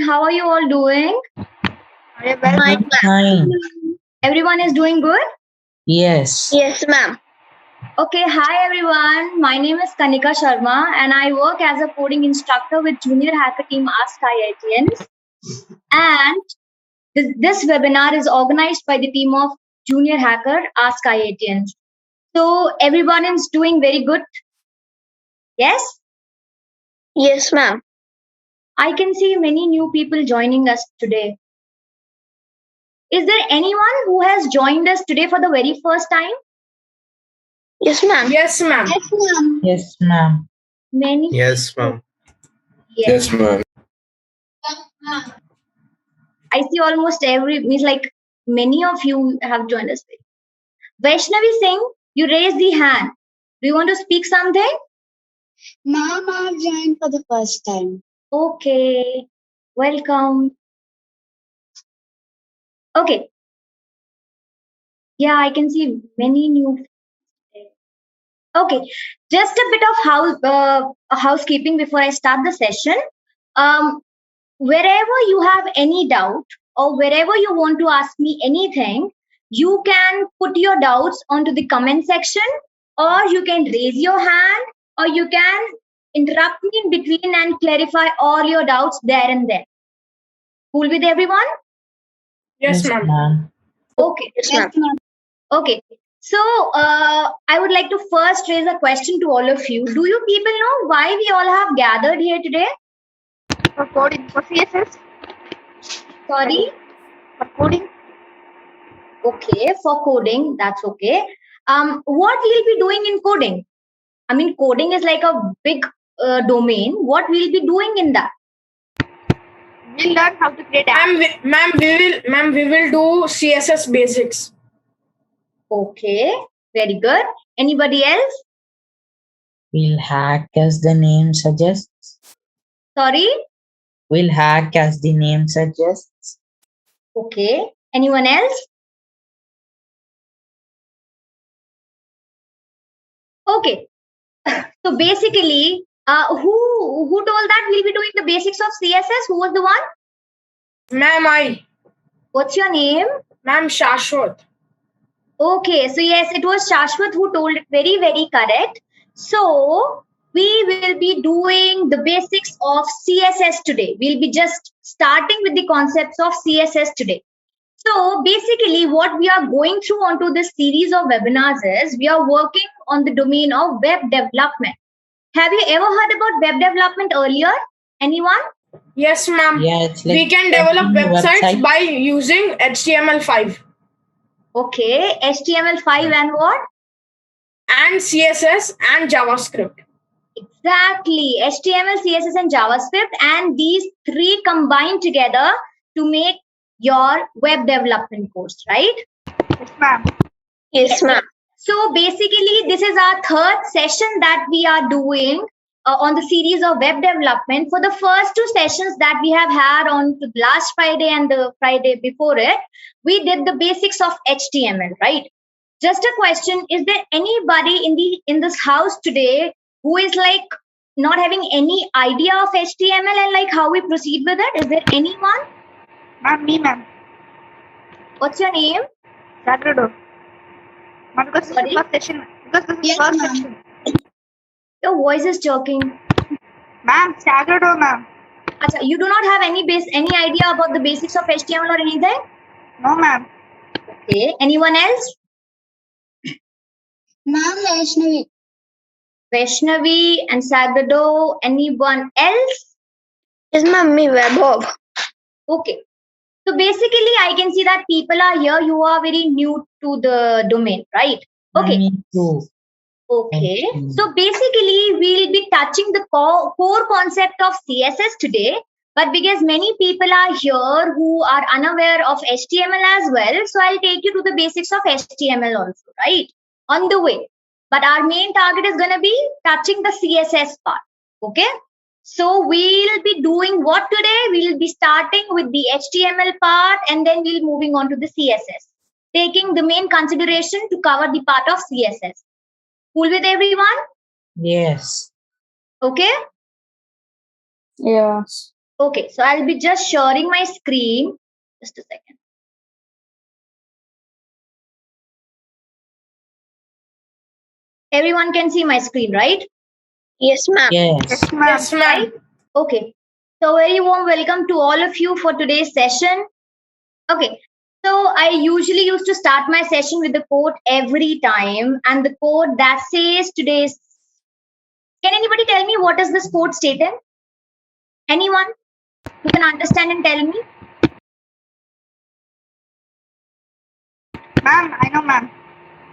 How are you all doing? Very well, I'm fine. Everyone is doing good? Yes. Yes, ma'am. Okay, hi everyone. My name is Kanika Sharma and I work as a coding instructor with Junior Hacker Team Ask IITians. And this webinar is organized by the team of Junior Hacker Ask IITians. So everyone is doing very good. Yes? Yes, ma'am. I can see many new people joining us today. Is there anyone who has joined us today for the very first time? Yes, ma'am. Yes, ma'am. Yes, ma'am. Yes, ma'am. Many. Yes, ma'am. Yes. ma'am. I see almost means like many of you have joined us. Vaishnavi Singh, you raised the hand. Do you want to speak something? Ma'am, I've joined for the first time. Okay. Welcome. Okay. Yeah, I can see many new. Okay. Just a bit of housekeeping before I start the session. Wherever you have any doubt or wherever you want to ask me anything, you can put your doubts onto the comment section, or you can raise your hand, or you can interrupt me in between and clarify all your doubts there and then. Cool with everyone? Yes, ma'am. Okay. Yes, Yes, ma'am. ma'am. Okay. So I would like to first raise a question to all of you. Do you people know why we all have gathered here today? For coding, for CSS, Sorry? for coding. Okay, for coding, that's okay. What we'll be doing in coding? I mean, coding is like a big domain. What we'll be doing in that? We'll learn how to create apps. Ma'am, we will do CSS basics. Okay, very good. Anybody else? We'll hack as the name suggests. Sorry? We'll hack as the name suggests. Okay. Anyone else? Okay. So basically, who told that we'll be doing the basics of CSS? Who was the one? Ma'am, What's your name? Ma'am Shashwat. Okay, so yes, it was Shashwat who told it very, very correct. So we will be doing the basics of CSS today. We'll be just starting with the concepts of CSS today. So basically what we are going through onto this series of webinars is we are working on the domain of web development. Have you ever heard about web development earlier? Anyone? Yes, ma'am. Yeah, it's like We can develop developing a websites website. by using HTML5 Okay, HTML5 and what? and CSS and JavaScript. Exactly, HTML, CSS, and JavaScript, and these three combine together to make your web development course, right? Yes, ma'am. Yes, ma'am. So basically, this is our third session that we are doing on the series of web development. For the first two sessions that we have had on the last Friday and the Friday before it, we did the basics of HTML, right? Just a question: is there anybody in this house today who is like not having any idea of HTML and like how we proceed with it? Is there anyone? Ma'am, me, ma'am. What's your name? Sagrado. Ma'am, because this is Sorry? the first session. Because this is Yes, the first ma'am. section. Your voice is choking. Ma'am, Sagrado, ma'am. Acha, you do not have any idea about the basics of HTML or anything? No, ma'am. Okay. Anyone else? Ma'am, Vaishnavi. Vaishnavi and Sagrado. Anyone else? Yes, ma'am. Me, Vaibhav. Okay. So basically, I can see that people are here. You are very new to the domain, right? Okay. Me too. Okay. Thank you. So basically, we'll be touching the core concept of CSS today. But because many people are here who are unaware of HTML as well, so I'll take you to the basics of HTML also, right? On the way. But our main target is going to be touching the CSS part. Okay. So we'll be doing what today? We'll be starting with the HTML part and then we'll moving on to the CSS, taking the main consideration to cover the part of CSS. Cool with everyone? Yes. Okay. Yes. Okay, so I'll be just sharing my screen. Just a second. Everyone can see my screen, right? Yes, ma'am. Yes. ma'am. Yes, ma'am. Okay. So very warm welcome to all of you for today's session. Okay. So I usually used to start my session with the quote every time, and the quote that says today's. Can anybody tell me what is this quote stated? Anyone who can understand and tell me? Ma'am, I know, ma'am.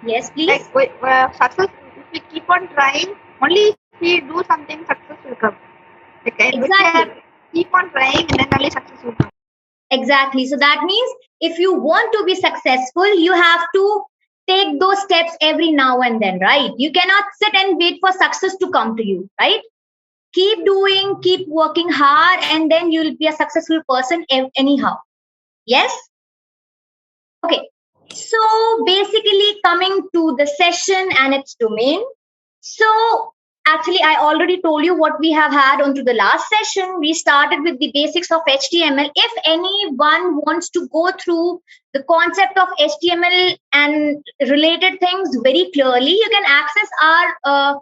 Yes, please. Like success, if we keep on trying, only if we do something, success will come. Like Exactly. keep on trying, and then only success will come. Exactly. So that means if you want to be successful, you have to take those steps every now and then, right? You cannot sit and wait for success to come to you, right? Keep doing, keep working hard, and then you'll be a successful person anyhow. Yes? Okay. So basically, coming to the session and its domain. So actually, I already told you what we have had onto the last session. We started with the basics of HTML. If anyone wants to go through the concept of HTML and related things very clearly, you can access our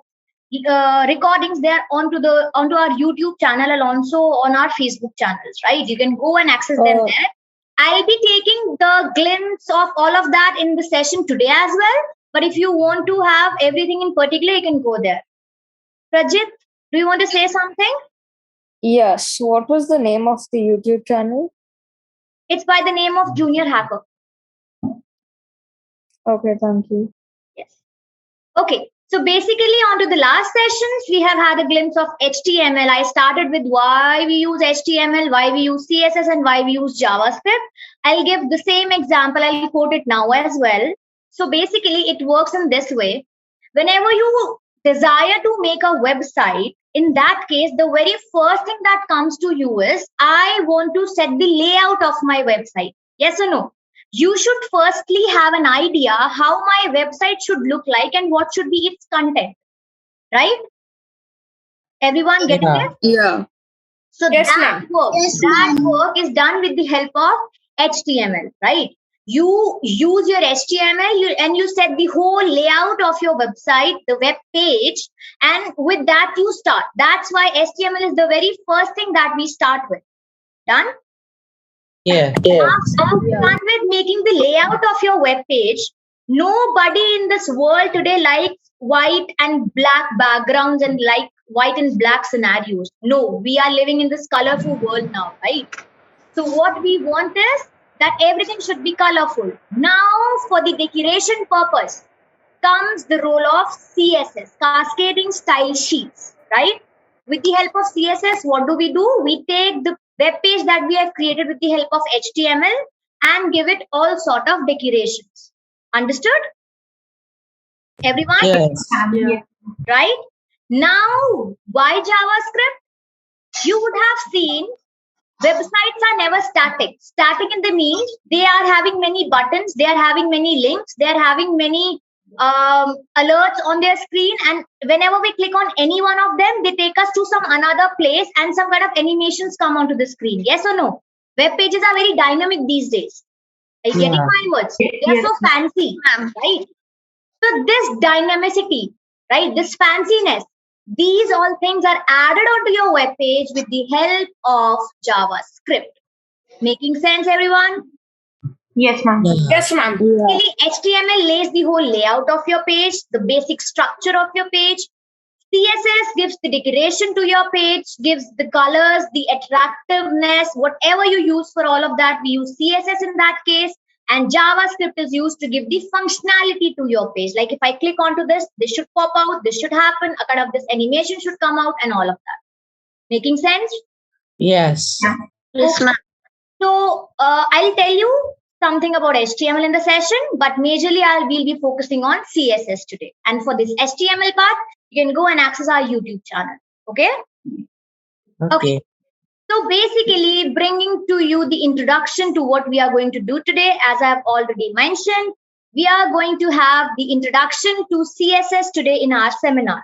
recordings there onto our YouTube channel and also on our Facebook channels, right? You can go and access them there. I'll be taking the glimpse of all of that in the session today as well. But if you want to have everything in particular, you can go there. Prajit, do you want to say something? Yes. What was the name of the YouTube channel? It's by the name of Junior Hacker. Okay, thank you. Yes. Okay. So basically, onto the last sessions, we have had a glimpse of HTML. I started with why we use HTML, why we use CSS, and why we use JavaScript. I'll give the same example. I'll quote it now as well. So basically, it works in this way. Whenever you desire to make a website, in that case, the very first thing that comes to you is, I want to set the layout of my website. Yes or no? You should firstly have an idea how my website should look like and what should be its content, right? Everyone getting Yeah. it? Yeah. So Yes, that ma'am. work, Yes, that ma'am. work is done with the help of HTML, right? You use your HTML and you set the whole layout of your website, the web page, and with that you start. That's why HTML is the very first thing that we start with. Done? Yeah. After you're done with making the layout of your web page, nobody in this world today likes white and black backgrounds and like white and black scenarios. No, we are living in this colorful world now, right? So what we want is that everything should be colorful. Now, for the decoration purpose, comes the role of CSS, cascading style sheets, right? With the help of CSS, what do? We take the web page that we have created with the help of HTML and give it all sort of decorations. Understood? Everyone? Yes. Yeah. Right? Now, why JavaScript? You would have seen websites are never static. Static in the means they are having many buttons, they are having many links, they are having many alerts on their screen, and whenever we click on any one of them, they take us to some another place and some kind of animations come onto the screen. Yes or no? Web pages are very dynamic these days. Are you getting Yeah. my words? They are so fancy, right? So this dynamicity, right? This fanciness, these all things are added onto your web page with the help of JavaScript. Making sense, everyone? Yes, ma'am. Yeah. Yes, ma'am. Really, HTML lays the whole layout of your page, the basic structure of your page. CSS gives the decoration to your page, gives the colors, the attractiveness, whatever you use for all of that. We use CSS in that case. And JavaScript is used to give the functionality to your page. Like if I click onto this should pop out, this should happen, a kind of this animation should come out, and all of that. Making sense? Yes. Yes, ma'am. So I'll tell you something about HTML in the session, but majorly we'll be focusing on CSS today. And for this HTML part, you can go and access our YouTube channel. Okay? Okay. So basically, bringing to you the introduction to what we are going to do today, as I have already mentioned, we are going to have the introduction to CSS today in our seminar,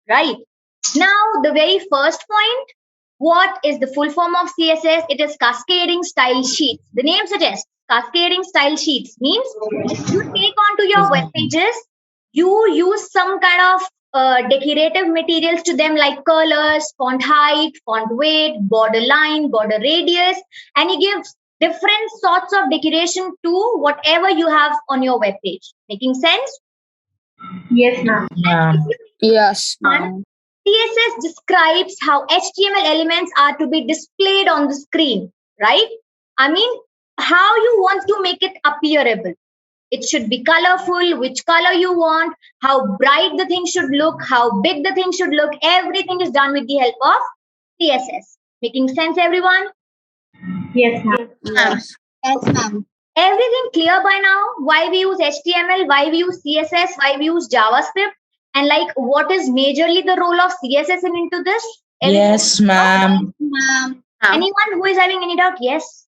right? Now, the very first point, What is the full form of CSS? It is cascading style sheets. The name suggests cascading style sheets means you take onto your web pages, you use some kind of decorative materials to them like colors, font height, font weight, border line, border radius, and you give different sorts of decoration to whatever you have on your web page. Making sense? Yes, ma'am. Yes. And CSS describes how HTML elements are to be displayed on the screen, right? I mean, how you want to make it appearable. It should be colorful, which color you want, how bright the thing should look, how big the thing should look. Everything is done with the help of CSS. Making sense, everyone? Yes, ma'am. Yes. Yes, ma'am. Everything clear by now? Why we use HTML, why we use CSS, why we use JavaScript, and like what is majorly the role of CSS into this? Yes, ma'am. Ma'am. Anyone who is having any doubt? Yes.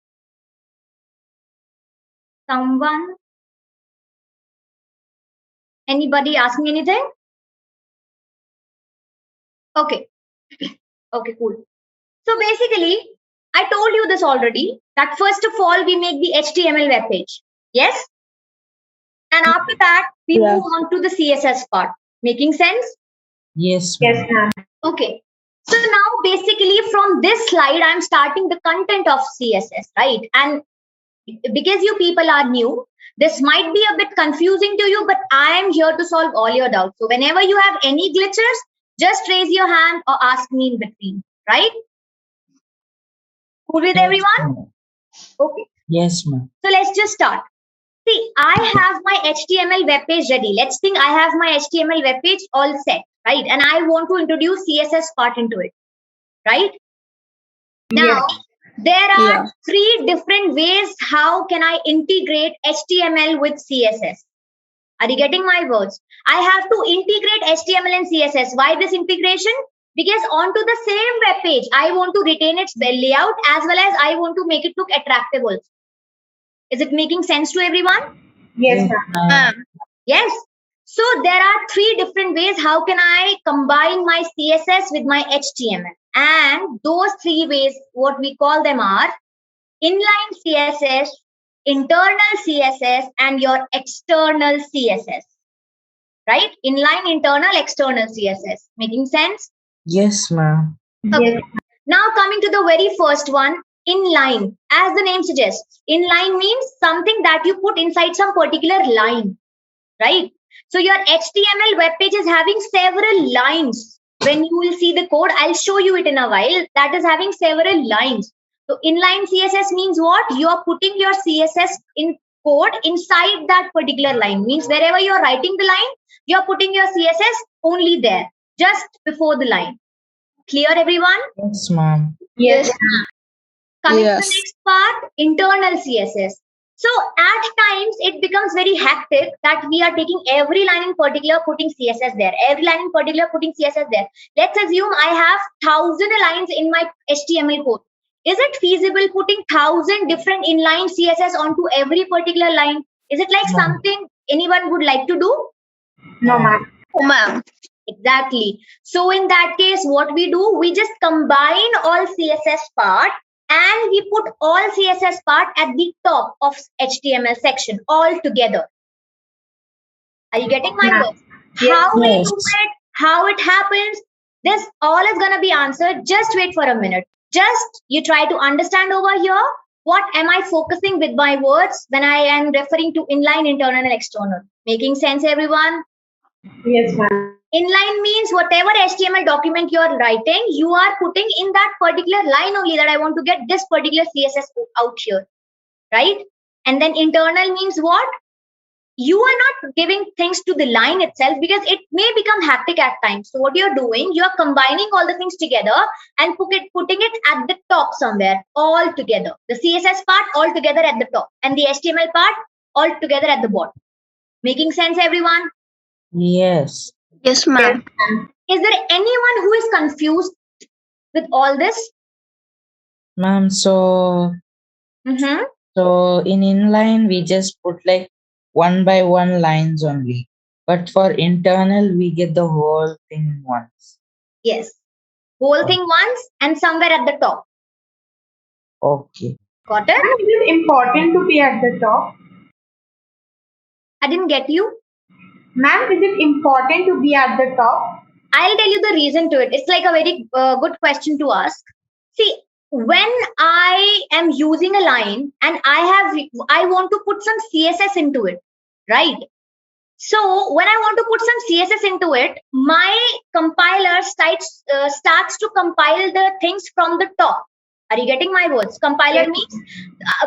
Someone? Anybody asking anything? Okay. Okay, cool. So basically, I told you this already, that first of all, we make the HTML web page. Yes? And after that, we Yeah. move on to the CSS part. Making sense? Yes, Yes, ma'am. ma'am. Okay. So now basically from this slide, I'm starting the content of CSS, right? And because you people are new, this might be a bit confusing to you, but I am here to solve all your doubts. So whenever you have any glitches, just raise your hand or ask me in between, right? Cool with everyone? Okay. Yes, ma'am. So let's just start. See, I have my HTML web page ready. Let's think I have my HTML web page all set, right? And I want to introduce CSS part into it, right? Now, there are Yeah. 3 different ways how can I integrate HTML with CSS. Are you getting my words? I have to integrate HTML and CSS. Why this integration? Because onto the same web page, I want to retain its layout as well as I want to make it look attractive also. Is it making sense to everyone? Yes, ma'am. Yes. So there are 3 different ways how can I combine my CSS with my HTML. And those 3 ways, what we call them are inline CSS, internal CSS, and your external CSS. Right? Inline, internal, external CSS. Making sense? Yes, ma'am. Okay. Now coming to the very first one, inline. As the name suggests, inline means something that you put inside some particular line, right? So your HTML web page is having several lines. When you will see the code, I'll show you it in a while. That is having several lines. So inline CSS means what? You are putting your CSS in code inside that particular line. Means wherever you are writing the line, you are putting your CSS only there, just before the line. Clear, everyone? Yes, ma'am. Yes. Coming to Yes. the next part, internal CSS. So at times it becomes very hectic that we are taking every line in particular, putting CSS there. Every line in particular, putting CSS there. Let's assume I have 1,000 lines in my HTML code. Is it feasible putting 1,000 different inline CSS onto every particular line? Is it like No. something anyone would like to do? No, ma'am. Ma'am. Exactly. So in that case, what we do, we just combine all CSS part and we put all CSS part at the top of HTML section all together. Are you getting my Yeah. words? How we Yes. do it, how it happens, this all is going to be answered. Just wait for a minute. Just you try to understand over here. What am I focusing with my words when I am referring to inline, internal, and external? Making sense, everyone? Yes, ma'am. Inline means whatever HTML document you are writing, you are putting in that particular line only that I want to get this particular CSS out here, right? And then internal means what? You are not giving things to the line itself because it may become hectic at times. So what you're doing, you're combining all the things together and putting it at the top somewhere, all together. The CSS part all together at the top and the HTML part all together at the bottom. Making sense, everyone? Yes. Yes, ma'am. Is there anyone who is confused with all this? Ma'am, so Mm-hmm. in inline we just put like 1 by 1 lines only. But for internal we get the whole thing once. Yes. Whole thing once and somewhere at the top. Okay. Got it? Ma'am, is it important to be at the top? I didn't get you. Ma'am, is it important to be at the top? I'll tell you the reason to it. It's like a very good question to ask. See, when I am using a line and I want to put some CSS into it, right? So when I want to put some CSS into it, my compiler starts to compile the things from the top. Are you getting my words? Compiler means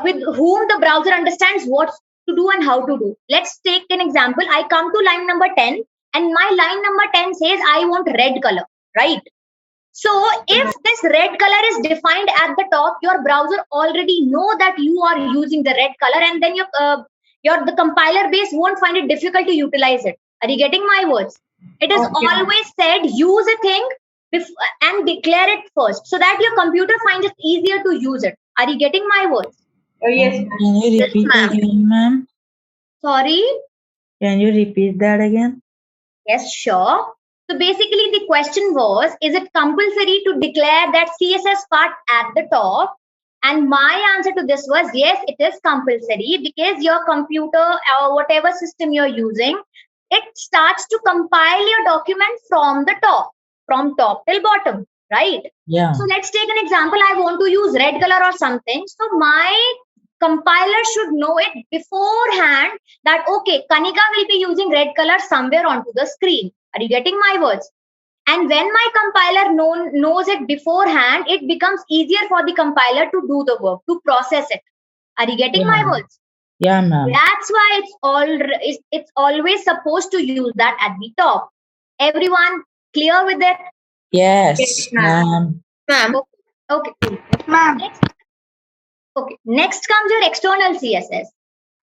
with whom the browser understands what to do and how to do. Let's take an example. I come to line number 10 and my line number 10 says I want red color, right? So if this red color is defined at the top, your browser already know that you are using the red color, and then the compiler base won't find it difficult to utilize it. Are you getting my words? It is always said use a thing and declare it first, so that your computer finds it easier to use it. Are you getting my words? Yes, ma'am. Can you repeat again, ma'am? Sorry. Can you repeat that again? Yes, sure. So basically the question was, is it compulsory to declare that CSS part at the top? And my answer to this was, yes, it is compulsory, because your computer or whatever system you're using, it starts to compile your document from the top, from top till bottom, right? Yeah. So let's take an example. I want to use red color or something. So my compiler should know it beforehand that, okay, Kanika will be using red color somewhere onto the screen. Are you getting my words? And when my compiler knows it beforehand, it becomes easier for the compiler to do the work, to process it. Are you getting my words? Yeah, ma'am. That's why it's always supposed to use that at the top. Everyone clear with it? Yes, ma'am. Ma'am. Okay, cool. Ma'am. Next comes your external CSS.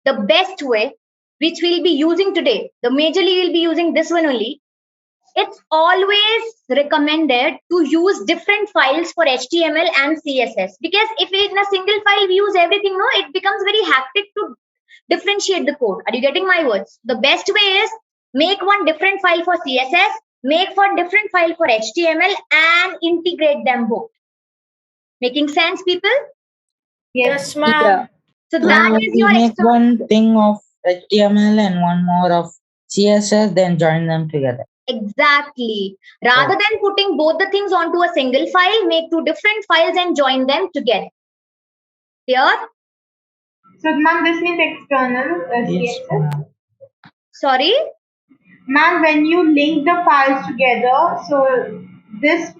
The best way, which we'll be using today, the majorly we'll be using this one only. It's always recommended to use different files for HTML and CSS, because if in a single file we use everything, no, it becomes very hectic to differentiate the code. Are you getting my words? The best way is make one different file for CSS, make one different file for HTML, and integrate them both. Making sense, people? Yes, ma'am. Yeah. So that is your make external. one thing of HTML and one more of CSS, then join them together. Exactly. Rather than putting both the things onto a single file, make two different files and join them together. Clear? So, ma'am, this means external Yes, CSS. ma'am. Sorry? Ma'am, when you link the files together, so this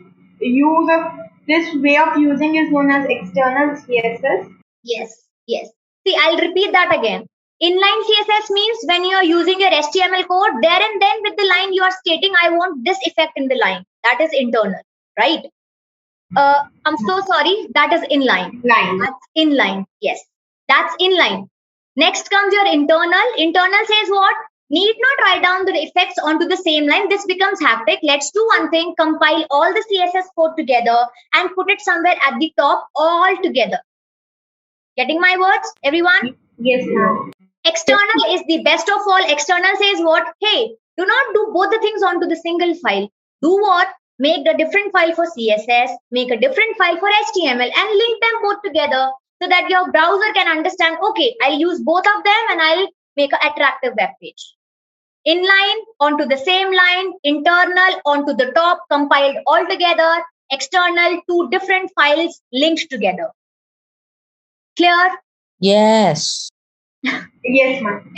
way of using is known as external CSS. Yes. See, I'll repeat that again. Inline CSS means when you are using your HTML code, there and then with the line you are stating, I want this effect in the line. That is internal, right? I'm so sorry. That is inline. That's inline. Yes, that's inline. Next comes your internal. Internal says what? Need not write down the effects onto the same line. This becomes hectic. Let's do one thing. Compile all the CSS code together and put it somewhere at the top all together. Getting my words, everyone? Yes, ma'am. External is the best of all. External says what? Hey, do not do both the things onto the single file. Do what? Make a different file for CSS, make a different file for HTML, and link them both together so that your browser can understand, okay, I'll use both of them and I'll make an attractive web page. Inline onto the same line, internal onto the top, compiled all together, external, two different files linked together. Clear? Yes. Yes, ma'am.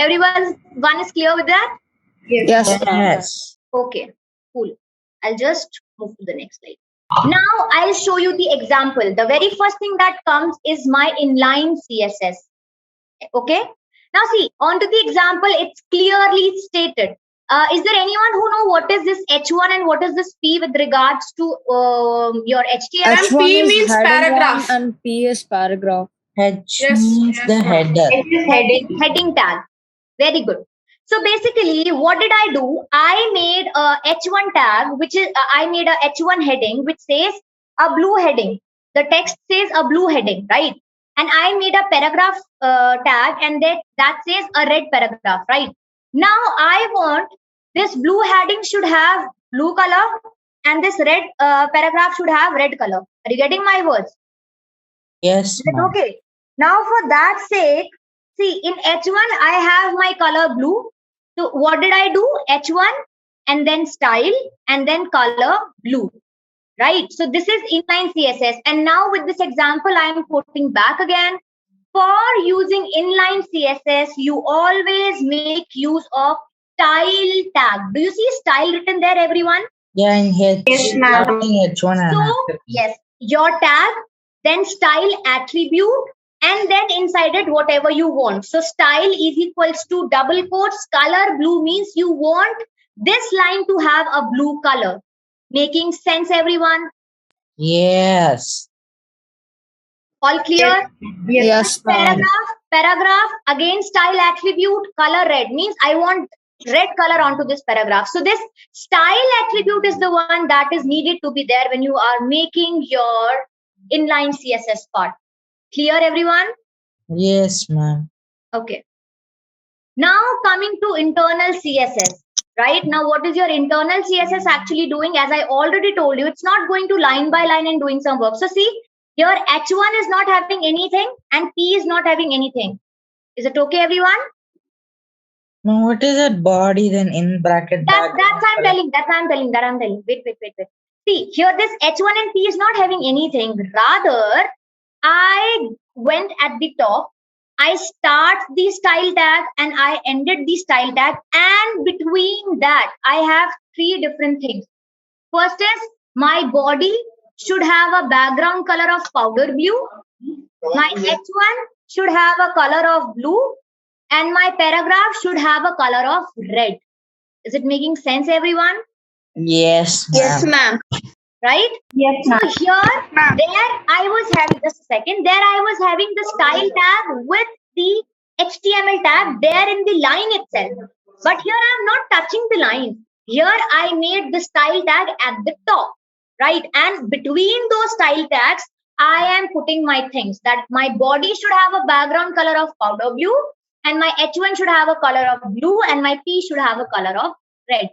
One is clear with that? Yes. Yes. Okay, cool. I'll just move to the next slide. Now I'll show you the example. The very first thing that comes is my inline CSS. Okay. Now see, onto the example, it's clearly stated. Is there anyone who know what is this H1 and what is this P with regards to your HTML? H1 P means heading paragraph. one and P is paragraph. H Yes, means yes, the ma'am. header. It is heading. Heading tag. Very good. So basically, what did I do? I made a H1 tag, which is I made a H1 heading, which says a blue heading. The text says a blue heading, right? And I made a paragraph tag, and that says a red paragraph, right? Now I want this blue heading should have blue color, and this red paragraph should have red color. Are you getting my words? Yes, Is it ma'am. okay? Now, for that sake, see, in H1, I have my color blue. So, what did I do? H1 and then style and then color blue, right? So, this is inline CSS. And now, with this example, I am quoting back again. For using inline CSS, you always make use of style tag. Do you see style written there, everyone? Yeah, in H, Yes, ma'am. starting H1 and So, after. yes, your tag, then style attribute, and then inside it, whatever you want. So, style is equals to double quotes, color blue means you want this line to have a blue color. Making sense, everyone? Yes. All clear? Yes, ma'am. Paragraph, again, style attribute, color red means I want red color onto this paragraph. So this style attribute is the one that is needed to be there when you are making your inline CSS part. Clear, everyone? Yes, ma'am. Okay. Now coming to internal CSS, right? Now what is your internal CSS actually doing? As I already told you, it's not going to line by line and doing some work. So see, here H1 is not having anything and P is not having anything. Is it okay, everyone? Now, what is that body then in bracket? That's I'm telling. Wait. See, here this H1 and P is not having anything. Rather, I went at the top. I start the style tag and I ended the style tag. And between that, I have three different things. First is my body should have a background color of powder blue. My H1 should have a color of blue. And my paragraph should have a color of red. Is it making sense, everyone? Yes, Yes, ma'am. ma'am. Right? Yes, So ma'am. here, there I was having, just a second, there I was having the style tag with the HTML tag there in the line itself. But here I am not touching the line. Here I made the style tag at the top, right? And between those style tags, I am putting my things that my body should have a background color of powder blue and my H1 should have a color of blue and my P should have a color of red.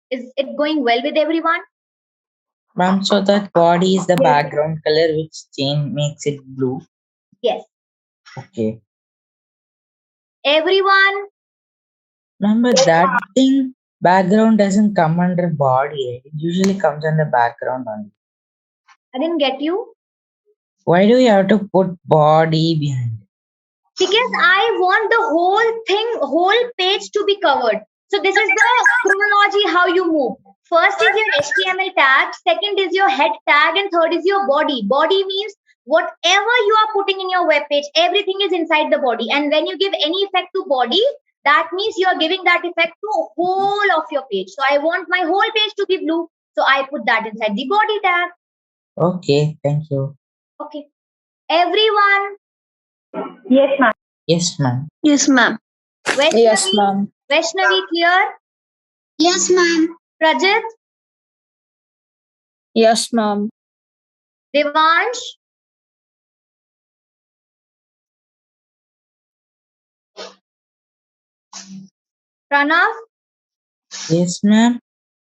Is it going well with everyone? Ma'am, so that body is the background color which makes it blue. Yes. Okay. Everyone, Remember that thing, background doesn't come under body. It usually comes under background only. I didn't get you. Why do you have to put body behind it? Because I want the whole page to be covered. So this is the chronology how you move. First is your HTML tag, second is your head tag, and third is your body. Body means whatever you are putting in your web page, everything is inside the body. And when you give any effect to body, that means you are giving that effect to whole of your page. So I want my whole page to be blue. So I put that inside the body tag. Okay, thank you. Okay. Everyone. Yes, ma'am. Yes, ma'am. Yes, ma'am. Yes, ma'am. Vaishnavi, clear? Yes, ma'am. Rajat, Yes, ma'am. Devansh, Pranav, Yes, ma'am.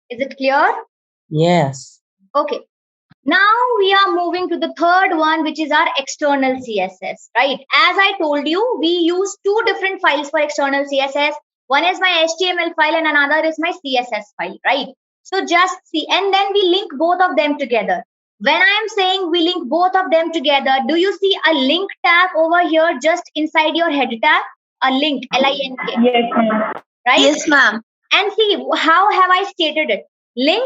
is it clear? Yes. Okay. Now we are moving to the third one, which is our external CSS, right? As I told you, we use two different files for external CSS. One is my HTML file and another is my CSS file, right? So just see, and then we link both of them together. When I am saying we link both of them together, do you see a link tag over here just inside your head tag? A link, L-I-N-K, Yes, ma'am. right? Yes, ma'am. And see, how have I stated it? Link,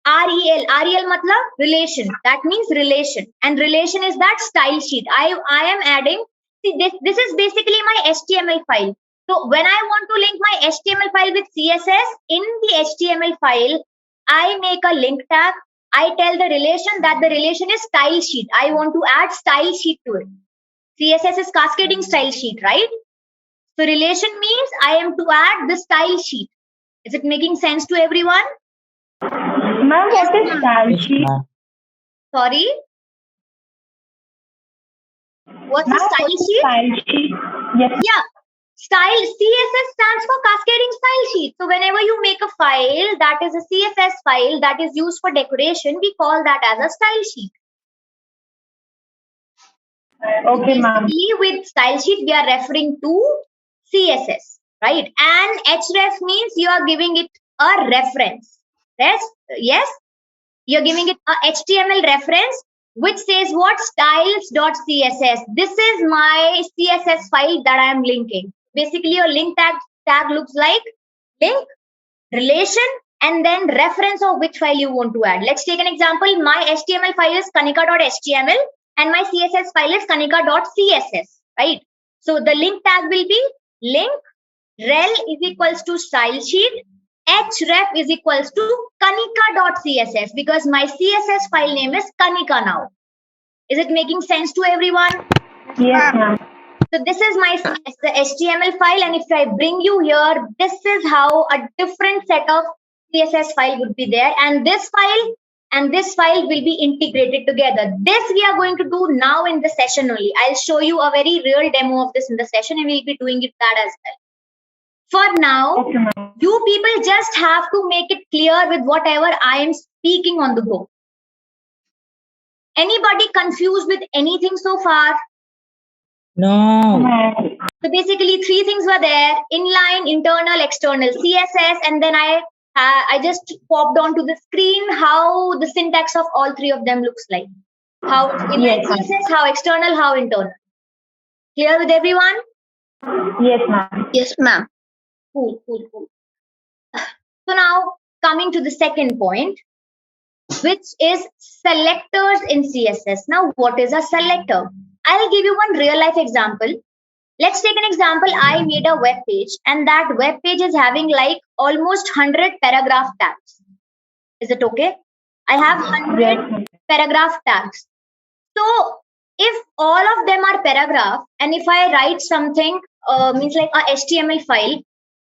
REL. REL matlab relation. That means relation. And relation is that style sheet. I am adding, see, this is basically my HTML file. So when I want to link my HTML file with CSS, in the HTML file, I make a link tag. I tell the relation that the relation is style sheet. I want to add style sheet to it. CSS is cascading style sheet, right? So relation means I am to add the style sheet. Is it making sense to everyone? Ma'am, what is style Yes, sheet? ma'am. Sorry? What's the Ma'am, style what is sheet? style sheet? Yes. Yeah. Style CSS stands for cascading style sheet. So whenever you make a file that is a CSS file that is used for decoration, we call that as a style sheet. Okay, ma'am. Basically, with style sheet, we are referring to CSS, right? And href means you are giving it a reference. Yes, you're giving it a HTML reference which says what? Styles.css. This is my CSS file that I am linking. Basically, your link tag looks like link, relation, and then reference of which file you want to add. Let's take an example. My HTML file is kanika.html and my CSS file is kanika.css, right? So the link tag will be link, rel is equals to style sheet, href is equals to kanika.css because my CSS file name is kanika now. Is it making sense to everyone? Yes, ma'am. So this is my the HTML file, and if I bring you here, this is how a different set of CSS file would be there, and this file will be integrated together. This we are going to do now in the session only. I'll show you a very real demo of this in the session, and we'll be doing it that as well. For now, Okay, ma'am. you people just have to make it clear with whatever I am speaking on the go. Anybody confused with anything so far? No. So basically, three things were there: inline, internal, external, CSS, and then I just popped onto the screen how the syntax of all three of them looks like. How inline CSS, how external, how internal. Clear with everyone? Yes, ma'am. Yes, ma'am. Cool. So now coming to the second point, which is selectors in CSS. Now, what is a selector? I'll give you one real life example. Let's take an example. I made a web page, and that web page is having like almost 100 paragraph tags. Is it okay? I have 100 paragraph tags. So if all of them are paragraph, and if I write something, means like a HTML file,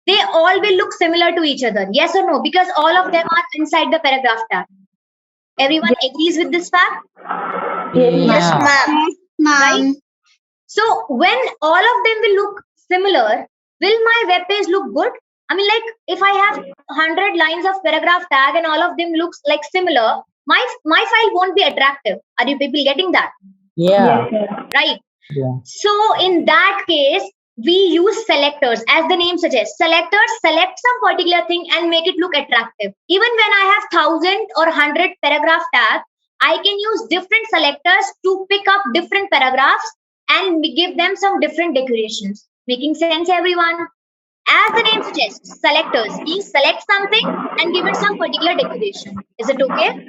they all will look similar to each other. Yes or no? Because all of them are inside the paragraph tag. Everyone agrees with this fact? Yeah. Ma'am. Ma'am. So when all of them will look similar, will my web page look good? I mean, like if I have 100 lines of paragraph tag and all of them looks like similar, my file won't be attractive. Are you people getting that? Yeah. Right. Yeah. So in that case, we use selectors, as the name suggests. Selectors select some particular thing and make it look attractive. Even when I have 1,000 or 100 paragraph tag, I can use different selectors to pick up different paragraphs and give them some different decorations. Making sense, everyone? As the name suggests, selectors. We select something and give it some particular decoration. Is it okay?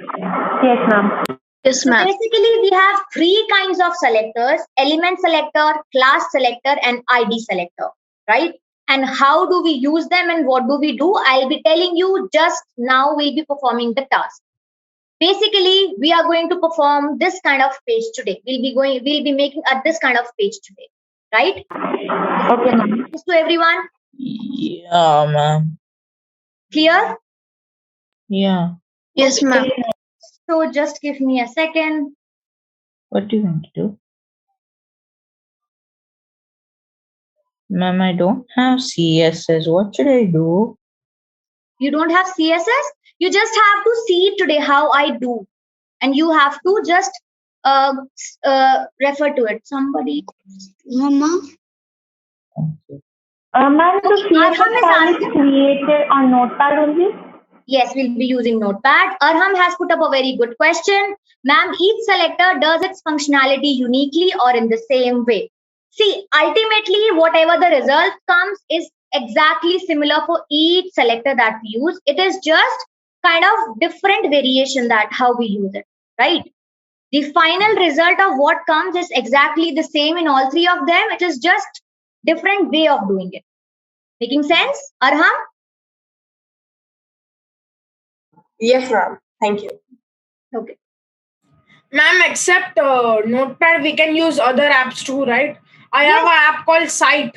Yes, ma'am. Yes, So ma'am. basically, we have three kinds of selectors: element selector, class selector, and ID selector, right? And how do we use them and what do we do? I'll be telling you just now. We'll be performing the task. Basically, we are going to perform this kind of page today. We'll be making this kind of page today, right? Okay, ma'am. This to everyone, Yeah, ma'am. clear? Yeah. Yes, ma'am. So just give me a second. What do you want to do? Ma'am, I don't have CSS. What should I do? You don't have CSS? You just have to see today how I do. And you have to just refer to it. Somebody. Mama. Okay. Ma'am, the Okay, CSS Arham is file is asking. created on Notepad only? Yes, we'll be using Notepad. Arham has put up a very good question. Ma'am, each selector does its functionality uniquely or in the same way. See, ultimately, whatever the result comes is exactly similar for each selector that we use. It is just kind of different variation that how we use it, right? The final result of what comes is exactly the same in all three of them. It is just different way of doing it. Making sense, Arham? Yes, ma'am. Thank you. Okay. Ma'am, except Notepad, we can use other apps too, right? I have an app called Site.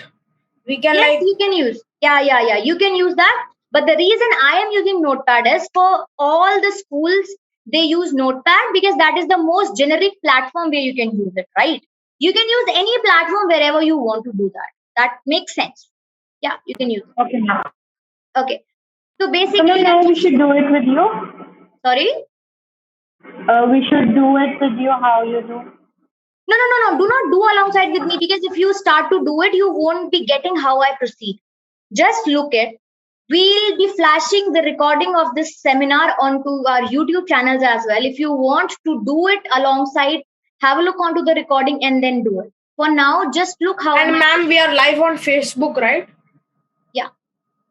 We can Yes, like you can use. Yeah. You can use that. But the reason I am using Notepad is for all the schools, they use Notepad because that is the most generic platform where you can use it, right? You can use any platform wherever you want to do that. That makes sense. Yeah, you can use it. Okay, ma'am. Okay. So So basically, now we should do it with you. sorry. We should do it with you. How you do? No. Do not do alongside with me, because if you start to do it, you won't be getting how I proceed. Just look at. We'll be flashing the recording of this seminar onto our YouTube channels as well. If you want to do it alongside, have a look onto the recording and then do it. For now, just look how. And ma'am, we are live on Facebook, right?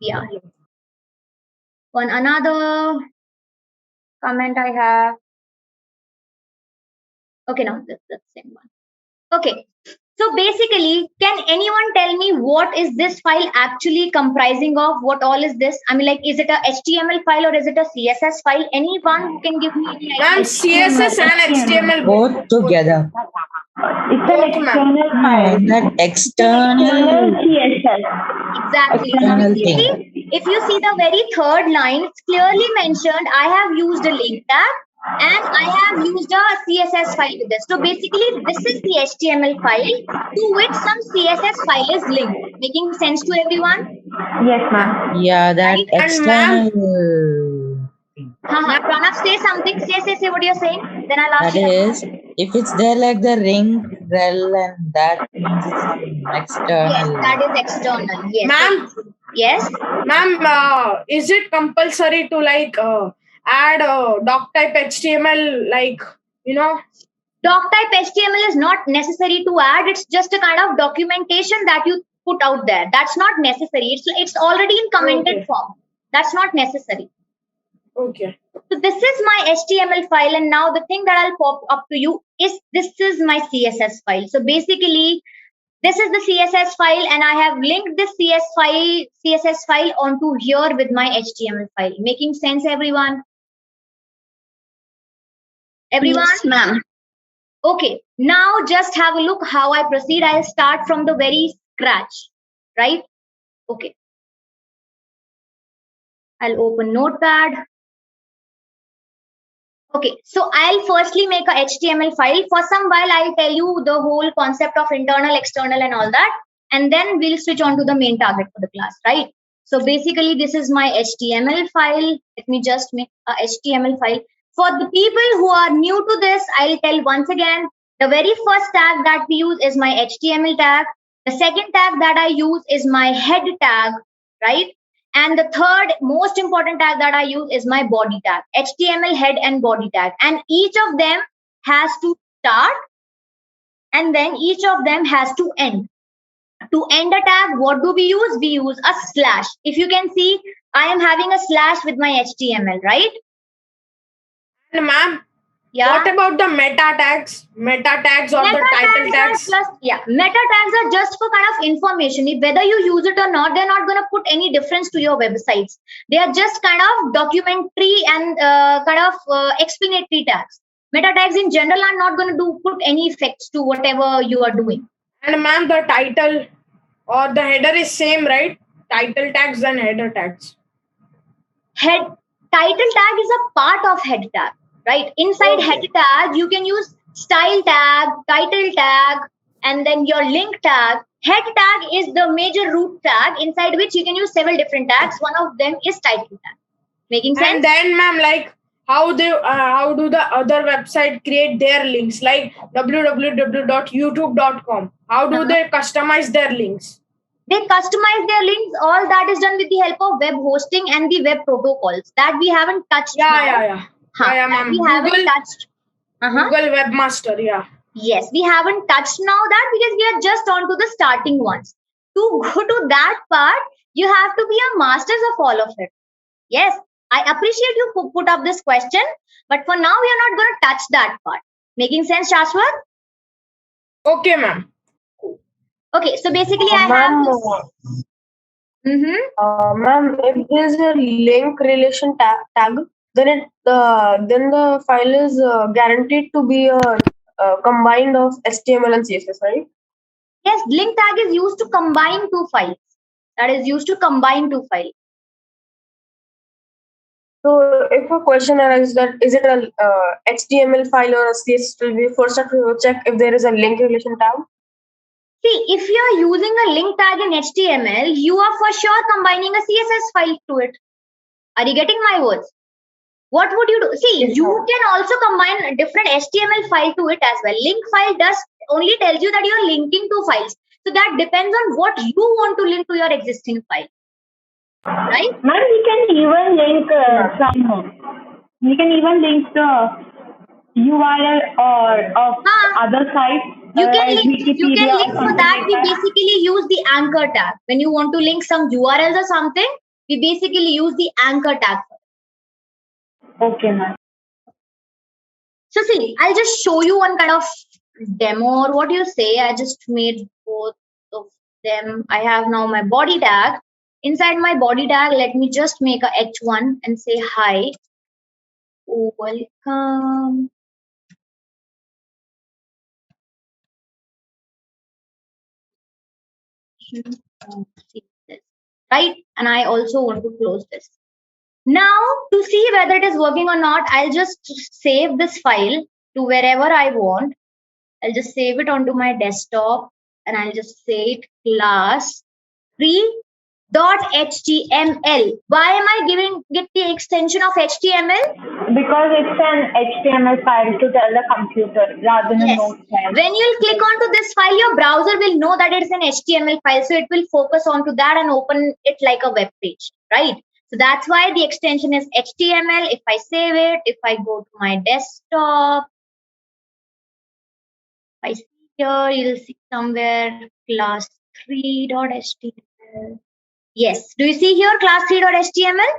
Yeah. One another comment I have. Okay, now that's the same one. Okay. So basically, can anyone tell me what is this file actually comprising of? What all is this? I mean, like, is it a HTML file or is it a CSS file? Anyone who can give me any idea? Ma'am, CSS and HTML. Both together. It's an Okay, ma'am. external No, file. that external. CSS. Exactly. External So thing. basically, if you see the very third line, it's clearly mentioned I have used a link tag and I have used a CSS file with this. So basically, this is the HTML file to which some CSS file is linked. Making sense to everyone? Yes, ma'am. Yeah, that Right? And external. Pranav, say something. Say what you're saying. Then I'll ask That you. is, if it's there like the ring, rel, and that means it's some Yes, external. that is external. Yes. Ma'am, Yes. ma'am, is it compulsory to like add doc type HTML, like, you know? Doc type HTML is not necessary to add. It's just a kind of documentation that you put out there. That's not necessary. It's already in commented Okay. form. That's not necessary. Okay. So this is my HTML file, and now the thing that I'll pop up to you is this is my CSS file. So basically, this is the CSS file, and I have linked this CSS file onto here with my HTML file. Making sense, everyone? Everyone? Yes, ma'am. Okay, now just have a look how I proceed. I'll start from the very scratch, right? Okay. I'll open Notepad. Okay, so I'll firstly make a HTML file. For some while, I'll tell you the whole concept of internal, external, and all that. And then we'll switch on to the main target for the class, right? So basically, this is my HTML file. Let me just make a HTML file. For the people who are new to this, I'll tell once again, the very first tag that we use is my HTML tag. The second tag that I use is my head tag, right? And the third most important tag that I use is my body tag, HTML head and body tag. And each of them has to start and then each of them has to end. To end a tag, what do we use? We use a slash. If you can see, I am having a slash with my HTML, right? And ma'am, Yeah. what about the meta tags? Meta tags or the title tags? Meta tags are just for kind of information. If whether you use it or not, they're not going to put any difference to your websites. They are just kind of documentary and explanatory tags. Meta tags in general are not going to put any effects to whatever you are doing. And ma'am, the title or the header is same, right? Title tags and header tags. Title tag is a part of head tag, right? Inside Okay. head tag, you can use style tag, title tag, and then your link tag. Head tag is the major root tag inside which you can use several different tags. One of them is title tag. Making sense? And then ma'am, like how do the other website create their links, like www.youtube.com? How do they customize their links? They customize their links. All that is done with the help of web hosting and the web protocols that we haven't touched. now. Yeah, That ma'am. we haven't Google, touched. Google Webmaster, yeah. Yes, we haven't touched now that because we are just on to the starting ones. To go to that part, you have to be a masters of all of it. Yes, I appreciate you put up this question, but for now, we are not going to touch that part. Making sense, Shashwat? Okay, ma'am. Okay, so basically, I have this. Ma'am, if there's a link relation tag, then the file is guaranteed to be combined of HTML and CSS, right? Yes, link tag is used to combine two files. That is used to combine two files. So if a question arises that is it a HTML file or a CSS, we first have to check if there is a link relation tag. See, if you are using a link tag in HTML, you are for sure combining a CSS file to it. Are you getting my words? What would you do? See, Yes, you ma'am. can also combine a different HTML file to it as well. Link file does only tells you that you are linking to files. So that depends on what you want to link to your existing file. Right? Ma'am, we can even link we can even link the URL or of other sites. You can like link Wikipedia or for something that. like We that. basically use the anchor tag. When you want to link some URLs or something, we basically use the anchor tag. Okay, ma'am. So see, I'll just show you one kind of demo or what you say. I just made both of them. I have now my body tag. Inside my body tag, let me just make a H1 and say hi. Welcome. See this, right? And I also want to close this. Now, to see whether it is working or not, I'll just save this file to wherever I want. I'll just save it onto my desktop and I'll just say it class 3.html. Why am I giving it the extension of HTML? Because it's an HTML file to tell the computer rather than a Yes. node file. When you'll click onto this file, your browser will know that it's an HTML file. So it will focus onto that and open it like a web page, right? So that's why the extension is HTML. If I save it, if I go to my desktop, if I see here, you'll see somewhere class 3.html. Yes. Do you see here class 3.html?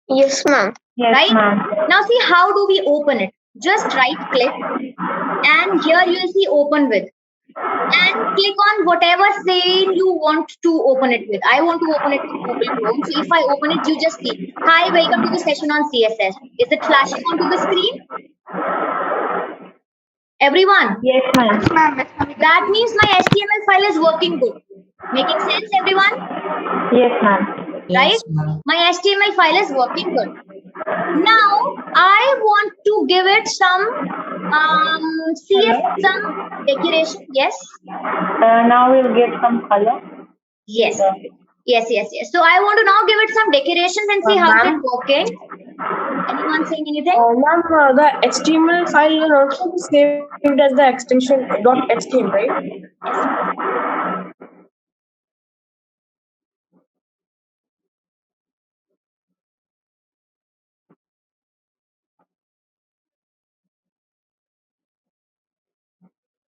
Yes, ma'am. Yes, Right? ma'am. Now see, how do we open it? Just right click and here you'll see open with. And click on whatever scene you want to open it with. I want to open it with Google Chrome. So if I open it, you just see, hi, welcome to the session on CSS. Is it flashing onto the screen? Everyone, Yes, ma'am. that means my HTML file is working good. Making sense, everyone? Yes, ma'am. Yes, ma'am. My HTML file is working good. Now I want to give it some some decoration. Yes. Now we'll get some color. Yes. Yes. So I want to now give it some decorations and see how Ma'am? it's working. Anyone saying anything? Ma'am, the HTML file will also be saved as the extension .html, right?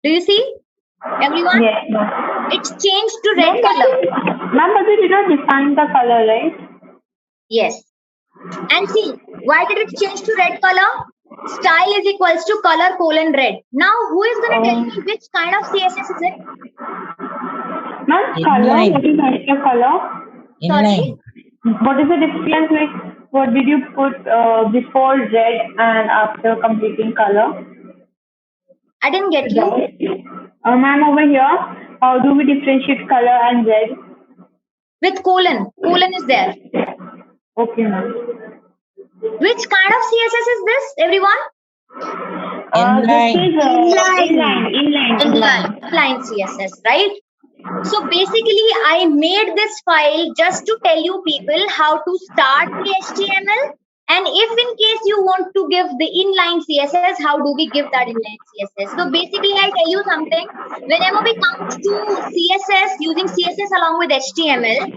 Do you see? Everyone? Yes, ma'am. It's changed to red color. Ma'am, but we did not define the color, right? Yes. And see, why did it change to red color? Style is equals to color colon red. Now, who is going to tell me which kind of CSS is it? Ma'am, color. Inline. What is extra color? Inline. What is the difference? Like, what did you put before red and after completing color? I didn't get you. Ma'am, over here, how do we differentiate color and red? With colon. Colon is there. Okay, ma'am. Which kind of CSS is this, everyone? This Inline. is inline. Inline CSS, right? So basically, I made this file just to tell you people how to start the HTML. And if in case you want to give the inline CSS, how do we give that inline CSS? So basically, I'll tell you something. Whenever we come to CSS, using CSS along with HTML,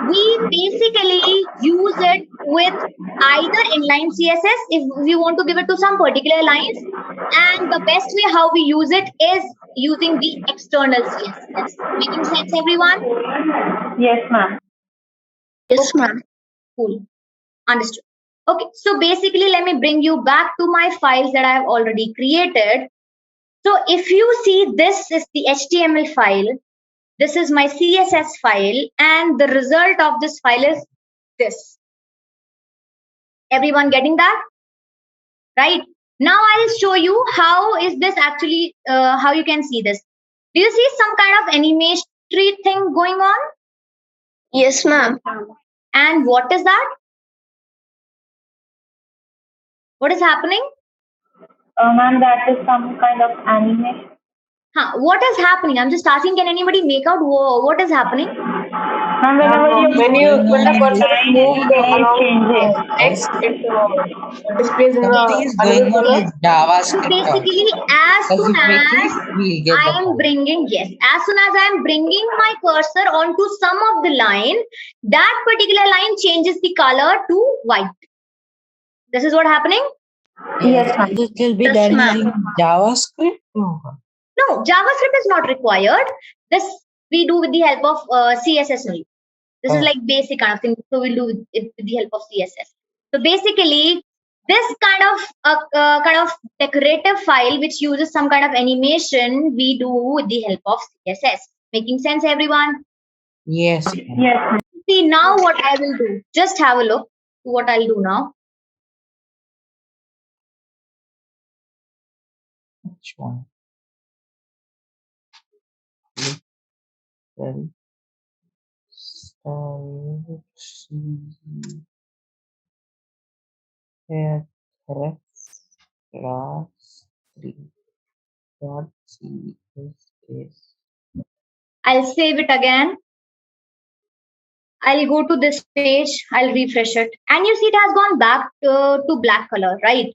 we basically use it with either inline CSS if we want to give it to some particular lines. And the best way how we use it is using the external CSS. Making sense, everyone? Yes, ma'am. Yes, ma'am. Cool. Understood. Okay, so basically, let me bring you back to my files that I have already created. So if you see, this is the HTML file. This is my CSS file. And the result of this file is this. Everyone getting that? Right? Now I'll show you how is this actually, how you can see this. Do you see some kind of animation thing going on? Yes, ma'am. And what is that? What is happening? Ma'am, that is some kind of animation. What is happening? I'm just asking, can anybody make out what is happening? Ma'am, When the cursor is moved along changing. text, it displays in Something is the going another on color. with So JavaScript basically, also. as Because soon if we as click, we'll get the I am color. bringing, yes, as soon as I am bringing my cursor onto some of the line, that particular line changes the color to white. This is what happening? Yes, it will be Yes, done ma'am. in JavaScript. Oh. No, JavaScript is not required. This we do with the help of CSS only. This is Oh. like basic kind of thing. So we'll do it with the help of CSS. So basically, this kind of decorative file which uses some kind of animation, we do with the help of CSS. Making sense, everyone? Yes. Yes. See now what I will do. Just have a look to what I'll do now. Which one? Well, style C ref class 3 dot CSS. I'll save it again. I'll go to this page. I'll refresh it, and you see it has gone back to black color, right?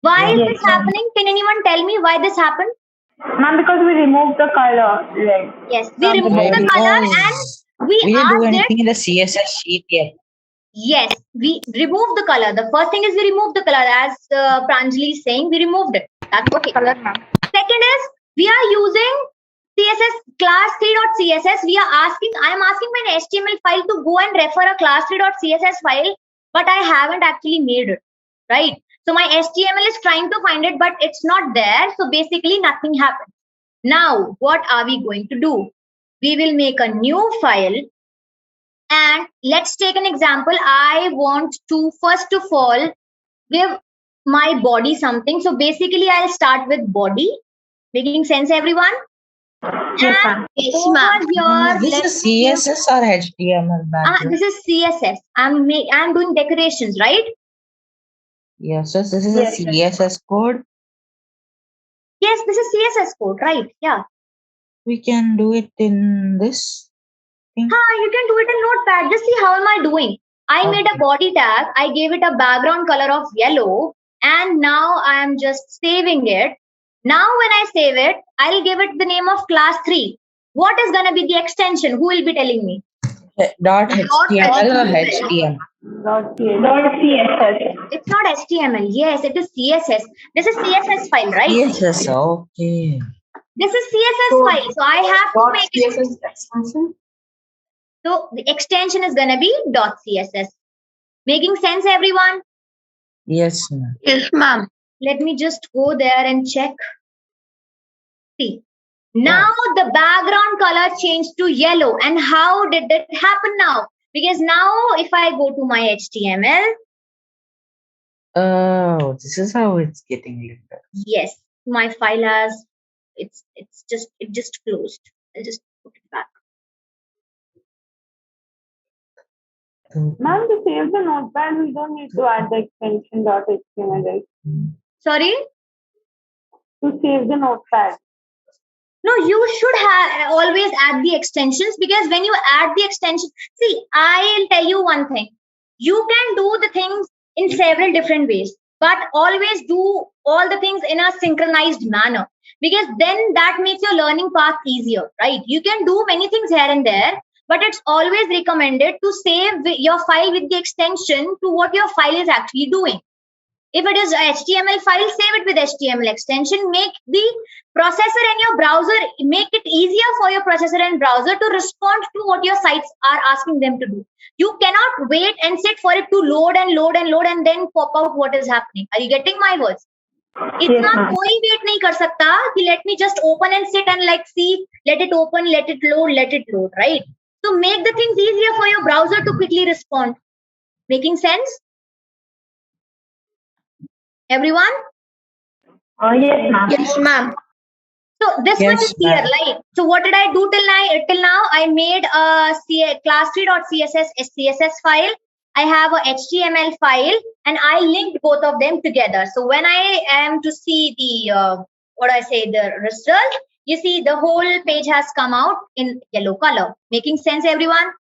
Why Yeah. is this happening? Can anyone tell me why this happened? Ma'am, because we removed the color. Like, Yes, we From the removed the body. color and Because we we didn't do asked it. anything in the CSS sheet yet. Yes, we removed the color. The first thing is we removed the color, as Pranjali is saying, we removed it. That's okay. color, ma'am. Second is we are using CSS class 3.css. I am asking my HTML file to go and refer a class 3.css file, but I haven't actually made it, right? So my HTML is trying to find it, but it's not there. So basically nothing happened. Now, what are we going to do? We will make a new file. And let's take an example. I want to, first of all, give my body something. So basically, I'll start with body. Making sense, everyone? Yes, ma'am. Yes, over here, This let is me give- CSS or HTML background? this is CSS. I'm doing decorations, right? Yes, so this is Yes, a CSS code. Yes, this is CSS code, right? Yeah. We can do it in this thing. You can do it in Notepad. Just see how am I doing. I made a Okay. body tag. I gave it a background color of yellow. And now I am just saving it. Now when I save it, I'll give it the name of class 3. What is going to be the extension? Who will be telling me? Dot HTML or HTML? Dot CSS. It's not HTML. Yes, it is CSS. This is CSS file, right? CSS, okay. This is CSS So, file. So I have to Dot make it. CSS extension. So the extension is going to be .css. Making sense, everyone? Yes, ma'am. Yes, ma'am. Let me just go there and check. See, now the background color changed to yellow. And how did that happen now? Because now if I go to my HTML, Oh, this is how it's getting later. yes, my file has, it just closed. I'll just put it back. Ma'am, to save the notepad, we don't need to add the extension .html, right? Sorry? To save the notepad. No, you should have always add the extensions, because when you add the extension, see, I'll tell you one thing. You can do the things in several different ways, but always do all the things in a synchronized manner, because then that makes your learning path easier, right? You can do many things here and there, but it's always recommended to save your file with the extension to what your file is actually doing. If it is a HTML file, save it with HTML extension. Make the processor and your browser, make it easier for your processor and browser to respond to what your sites are asking them to do. You cannot wait and sit for it to load and load and load and then pop out what is happening. Are you getting my words? इतना कोई wait नहीं कर सकता कि let me just open and sit and like see, let it open, let it load, right? So make the things easier for your browser to quickly respond. Making sense? Everyone? Yes, ma'am. Yes, ma'am. So this Yes, one is clear, ma'am. right? So what did I do till now? I made a class3.css CSS file. I have a HTML file, and I linked both of them together. So when I am to see the the result, You see, the whole page has come out in yellow color. Making sense, everyone?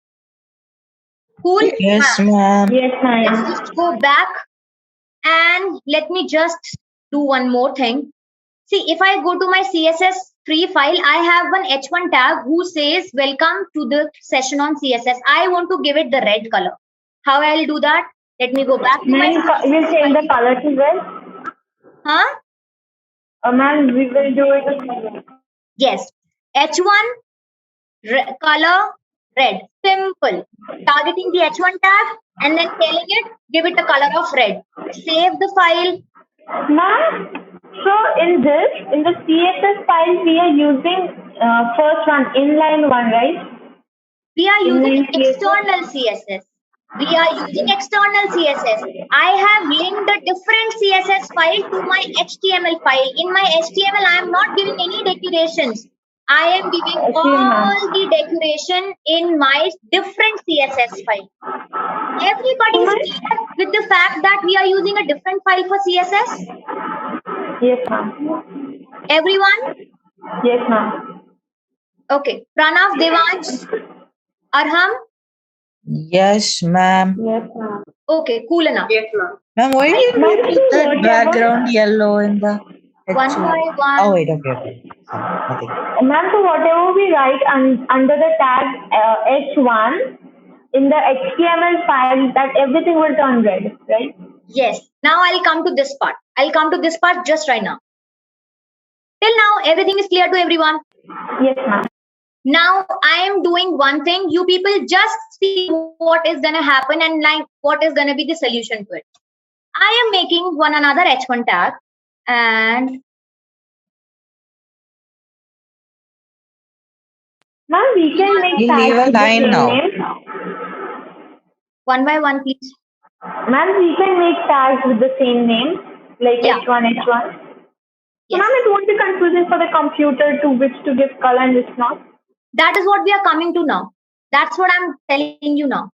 Cool? Yes, ma'am. Yes, ma'am. Let's just go back and let me just do one more thing. See, if I go to my CSS3 file, I have one H1 tag who says welcome to the session on CSS. I want to give it the red color. How I'll do that? Let me go back to my Ma'am, we'll CSS change the file. color to red. Huh? Ma'am, we will do it. Yes. H1 color red. Simple. Targeting the H1 tag and then telling it, give it a color of red. Save the file. Ma'am, so in the CSS file, we are using first one, inline one, right? We are using Inline CSS. external CSS. We are using external CSS. I have linked a different CSS file to my HTML file. In my HTML, I am not giving any decorations. I am giving Okay, all ma'am. the decoration in my different CSS file. Everybody is clear with the fact that we are using a different file for CSS? Yes, ma'am. Everyone? Yes, ma'am. Okay. Pranav, Devansh, Arham? Yes, ma'am. Yes, ma'am. Okay, cool enough. Yes, ma'am. Ma'am, why did Ma'am, we put that whatever- background yellow in the One H1? by one. Oh, wait, okay. Nothing. Ma'am, so whatever we write under the tag H1 in the HTML file, that everything will turn red, right? Yes. Now I'll come to this part. I'll come to this part just right now. Till now, everything is clear to everyone. Yes, ma'am. Now I am doing one thing. You people just see what is going to happen and like what is going to be the solution to it. I am making one another H1 tag and Ma'am, we can make You tags leave a with the line same now. name. one by one, please. Ma'am, we can make tags with the same name, like Yeah. H1, H1. So, Yes. ma'am, it won't be confusing for the computer to which to give color and which not. That is what we are coming to now. That's what I'm telling you now.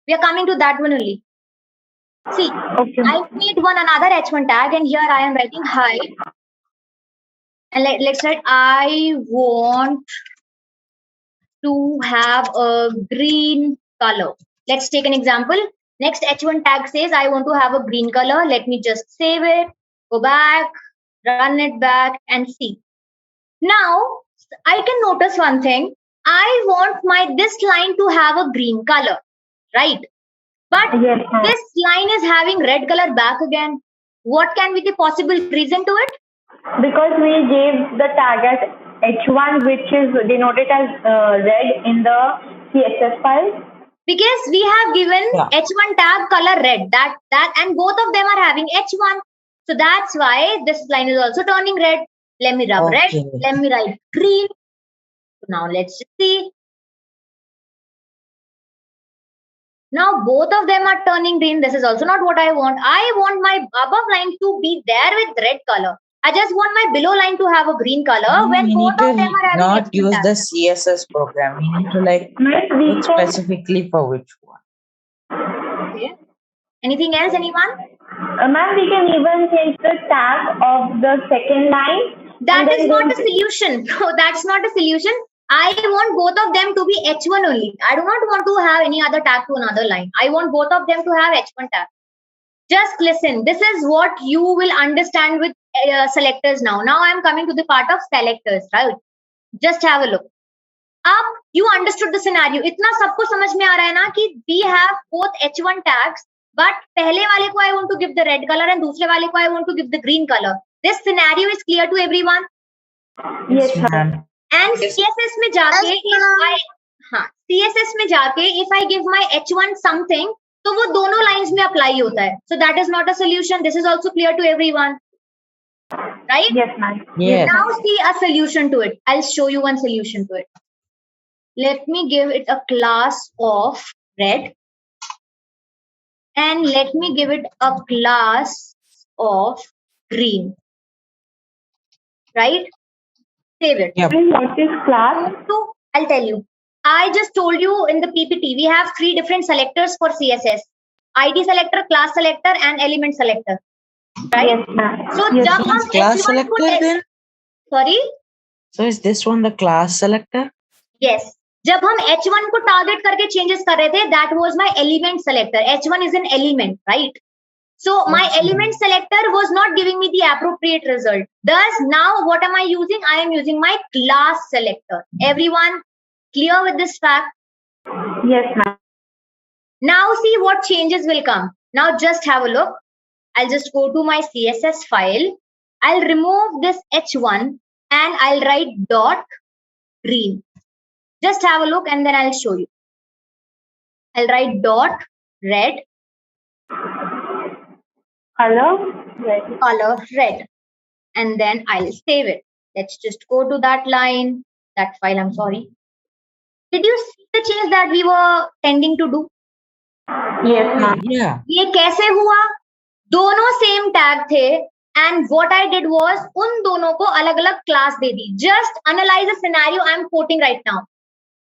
We are coming to that one only. See, Okay. I made one another H1 tag and here I am writing hi. And let's write I want to have a green color. Let's take an example. Next H1 tag says I want to have a green color. Let me just save it, go back, run it back and see. Now I can notice one thing. I want this line to have a green color, right? But Yes, ma'am. this line is having red color back again. What can be the possible reason to it? Because we gave the tag as H1, which is denoted as red in the CSS file. Because we have given Yeah. H1 tag color red, that and both of them are having H1. So that's why this line is also turning red. Let me rub red. Okay. Let me write green. So now let's just see. Now both of them are turning green. This is also not what I want. I want my above line to be there with red color. I just want my below line to have a green color when We both need of them are to having not H1 use tag. the CSS program. We need to like Ma'am, we put can, specifically for which one. Okay. Anything else, anyone? ma'am, we can even change the tag of the second line. That and is then not a go- solution. No, that's not a solution. I want both of them to be H1 only. I do not want to have any other tag to another line. I want both of them to have H1 tag. Just listen. This is what you will understand with selectors now. Now I am coming to the part of selectors, right? Just have a look. Up, you understood the scenario. इतना सबको समझ में आ रहा है ना कि we have both H1 tags, but पहले वाले को I want to give the red color and दूसरे वाले को I want to give the green color. This scenario is clear to everyone. Yes, ma'am. And CSS में जाके CSS में जाके if I give my H1 something, तो वो दोनों lines में apply होता है. So that is not a solution. This is also clear to everyone, right? Yes, ma'am. Yes. Now see a solution to it. I'll show you one solution to it. Let me give it a class of red, and let me give it a class of green. Right? Save it. Yep. And what is class? So I'll tell you. I just told you in the PPT, we have 3 different selectors for CSS. ID selector, class selector, and element selector. Right? Yes, ma'am. So Yes, जब ma'am. हम Class H1 को selector then? sorry, So is this one the class selector? Yes. जब हम H1 को target करके changes कर रहे थे, that was my element selector. H1 is an element, right? So my Okay. element selector was not giving me the appropriate result. Thus, now what am I using? I am using my class selector. Everyone clear with this fact? Yes, ma'am. Now see what changes will come. Now just have a look. I'll just go to my CSS file. I'll remove this H1 and I'll write dot green. Just have a look and then I'll show you. I'll write dot red, color red, and then I'll save it. Let's just go to that line, that file, I'm sorry. Did you see the change that we were tending to do? Yes, ma'am. Yeah. ये कैसे हुआ? दोनों same tag थे and what I did was उन दोनों को अलग अलग class they the. Just analyze a scenario I'm quoting right now.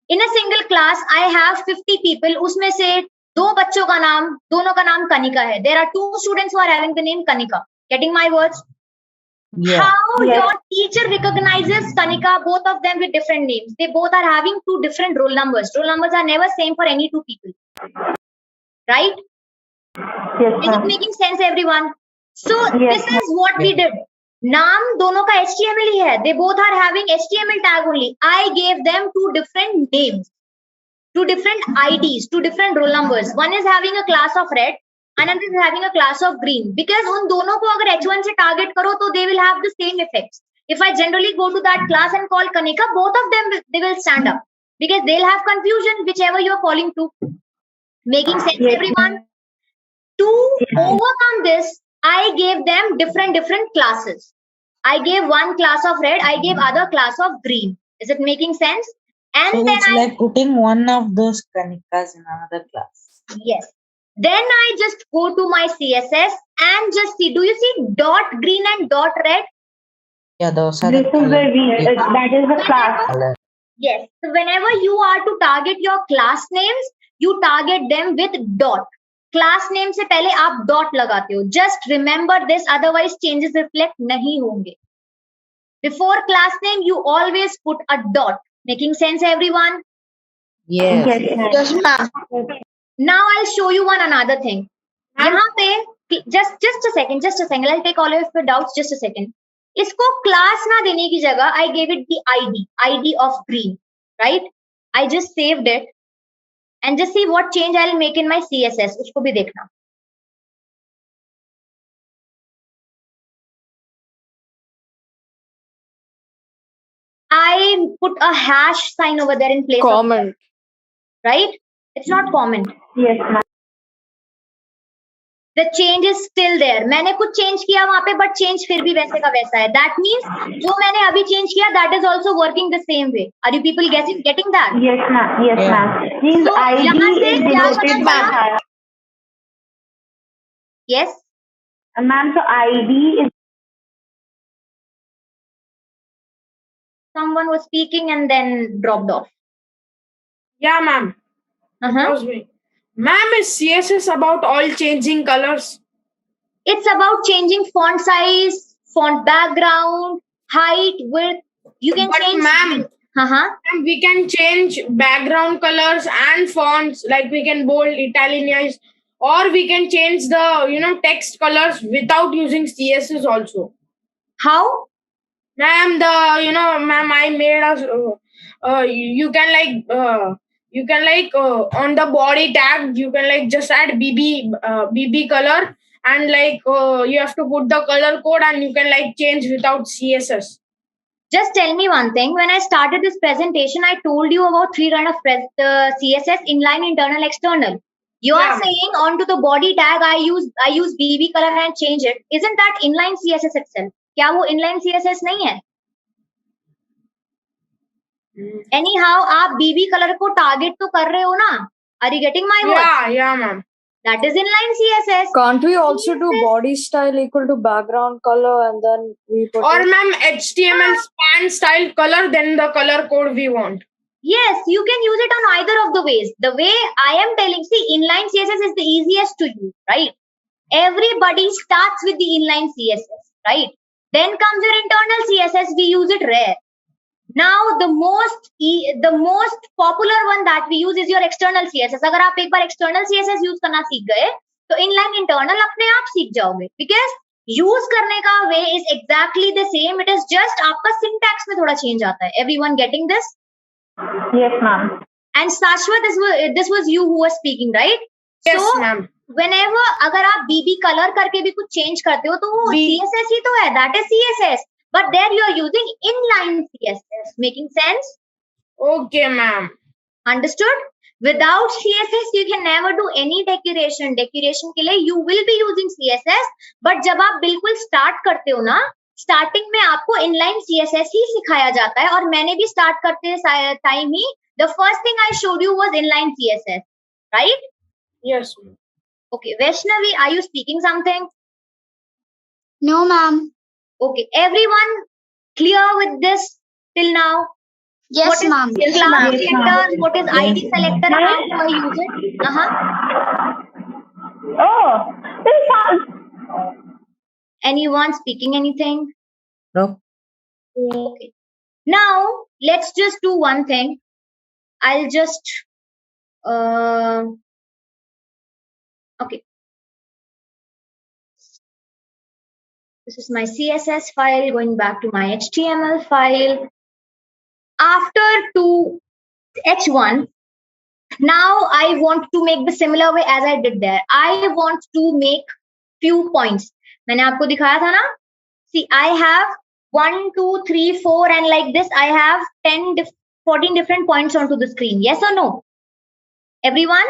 In a single class, I have 50 people. उसमें से दो बच्चों का नाम, दोनों का नाम कनिका है. There are 2 students who are having the name Kanika. Getting my words? Yeah. How your teacher recognizes Kanika, both of them with different names. They both are having 2 different roll numbers. Roll numbers are never same for any 2 people. Right? Yes, Is it making sense, everyone? So this is what we did. नाम दोनों का HTML ही है. They both are having HTML tag only. I gave them 2 different names, 2 different IDs, 2 different roll numbers. One is having a class of red, another is having a class of green. Because उन दोनों को अगर H1 से target करो तो they will have the same effects. If I generally go to that class and call Kanika, both of them they will stand up because they'll have confusion whichever you are calling to. Making sense, everyone? To overcome this, I gave them different classes. I gave one class of red, I gave other class of green. Is it making sense? And So then it's like putting one of those Kanikas in another class. yes. Then I just go to my CSS and just see. Do you see dot green and dot red? Yeah, those are This the is color. that is the class. color. Yes. So whenever you are to target your class names, you target them with dot. Class name से पहले आप dot लगाते हो. Just remember this, otherwise changes reflect नहीं होंगे. Before class name, you always put a dot. Making sense, everyone? Yes. Yes, ma'am. Now I'll show you one another thing. यहाँ पे just a second. I'll take all of your doubts. Just a second. इसको class ना देने की जगह I gave it the ID of green, right? I just saved it and just see what change I'll make in my CSS. उसको भी देखना. I put a hash sign over there in place of Comment. right? It's not comment. Yes, ma'am. The change is still there. मैंने कुछ change किया वहाँ पे, but change फिर भी वैसे का वैसा है. That means जो मैंने अभी change किया, that is also working the same way. Are you people getting that? Yes, ma'am. Yes, Yeah. ma'am. Means So, ID यहाँ से is क्या denoted पता by चला? Yes. ma'am. So ID is Someone was speaking and then dropped off. Yeah, ma'am. That was me. Ma'am, is CSS about all changing colors? It's about changing font size, font background, height, width. You can But change. ma'am, Uh-huh. and we can change background colors and fonts, like we can bold, italicize, or we can change the text colors without using CSS also. How? Ma'am, ma'am, I made us. You can on the body tag, you can just add BB color, and you have to put the color code, and you can change without CSS. Just tell me one thing. When I started this presentation, I told you about 3 kind of CSS: inline, internal, external. You are Yeah. saying onto the body tag, I use BB color and change it. Isn't that inline CSS itself? क्या वो inline CSS नहीं है? Anyhow, आप BB color को target तो कर रहे हो ना? Are you getting my words? Yeah, ma'am. That is inline CSS. Can't we also do CSS. body style equal to background color and then we put Or it- ma'am, HTML span style color, then the color code we want. Yes, you can use it on either of the ways. The way I am telling, see, inline CSS is the easiest to use, right? Everybody starts with the inline CSS, right? Then comes your internal CSS. We use it rare. Now the most popular one that we use is your external CSS. अगर आप एक बार external CSS use करना सीख गए तो inline internal अपने आप सीख जाओगे, because use करने का way is exactly the same. It is just आपका syntax में थोड़ा change आता है. Everyone getting this? Yes, ma'am. And Sashwa, this was you who was speaking, right? Yes, So ma'am. whenever अगर आप BB color करके भी कुछ change करते हो तो वो CSS ही तो है, that is CSS. But there you are using inline CSS. Making sense? Okay, ma'am. Understood? Without CSS, you can never do any decoration. Decoration के लिए you will be using CSS. But जब आप बिल्कुल start करते हो ना, starting में आपको inline CSS ही सिखाया जाता है. और मैंने भी start करते time he the first thing I showed you was inline CSS, right? Yes, ma'am. Okay, Vaishnavi, are you speaking something? No, ma'am. Okay, everyone clear with this till now? Yes, What is ma'am. class Yes, selector? What is ID Yes, selector? ma'am. How do I use it? Oh, Anyone speaking anything? No. Okay. Now let's just do one thing. I'll just okay. This is my CSS file, going back to my HTML file. After to H1, now I want to make the similar way as I did there. I want to make few points. मैंने आपको दिखाया था ना? See, I have 1, 2, 3, 4 and like this I have 14 different points onto the screen. Yes or no? Everyone?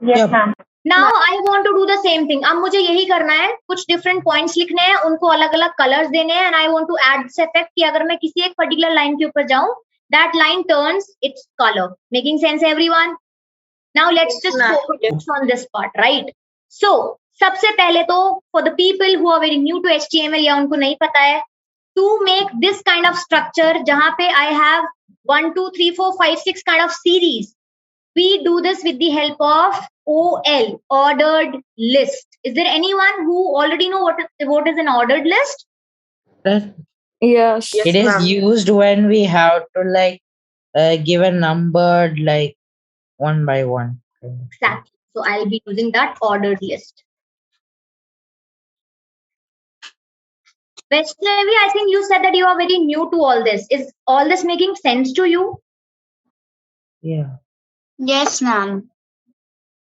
yes, Yep. ma'am. Now I want to do the same thing. अब मुझे यही करना है, कुछ different points लिखने हैं, उनको अलग अलग colors देने हैं, and I want to add this effect कि अगर मैं किसी एक particular line के ऊपर जाऊं, that line turns its color. Making sense, everyone? Now let's just focus on this part, right? So सबसे पहले तो for the people who are very new to HTML या उनको नहीं पता है, to make this kind of structure जहाँ पे I have 1, 2, 3, 4, 5, 6 kind of series. We do this with the help of OL, ordered list. Is there anyone who already know what is an ordered list? Right. Yes. It is used when we have to like give a number like one by one. Exactly. So I'll be using that ordered list. Vaishnavi, I think you said that you are very new to all this. Is all this making sense to you? Yeah. Yes, ma'am.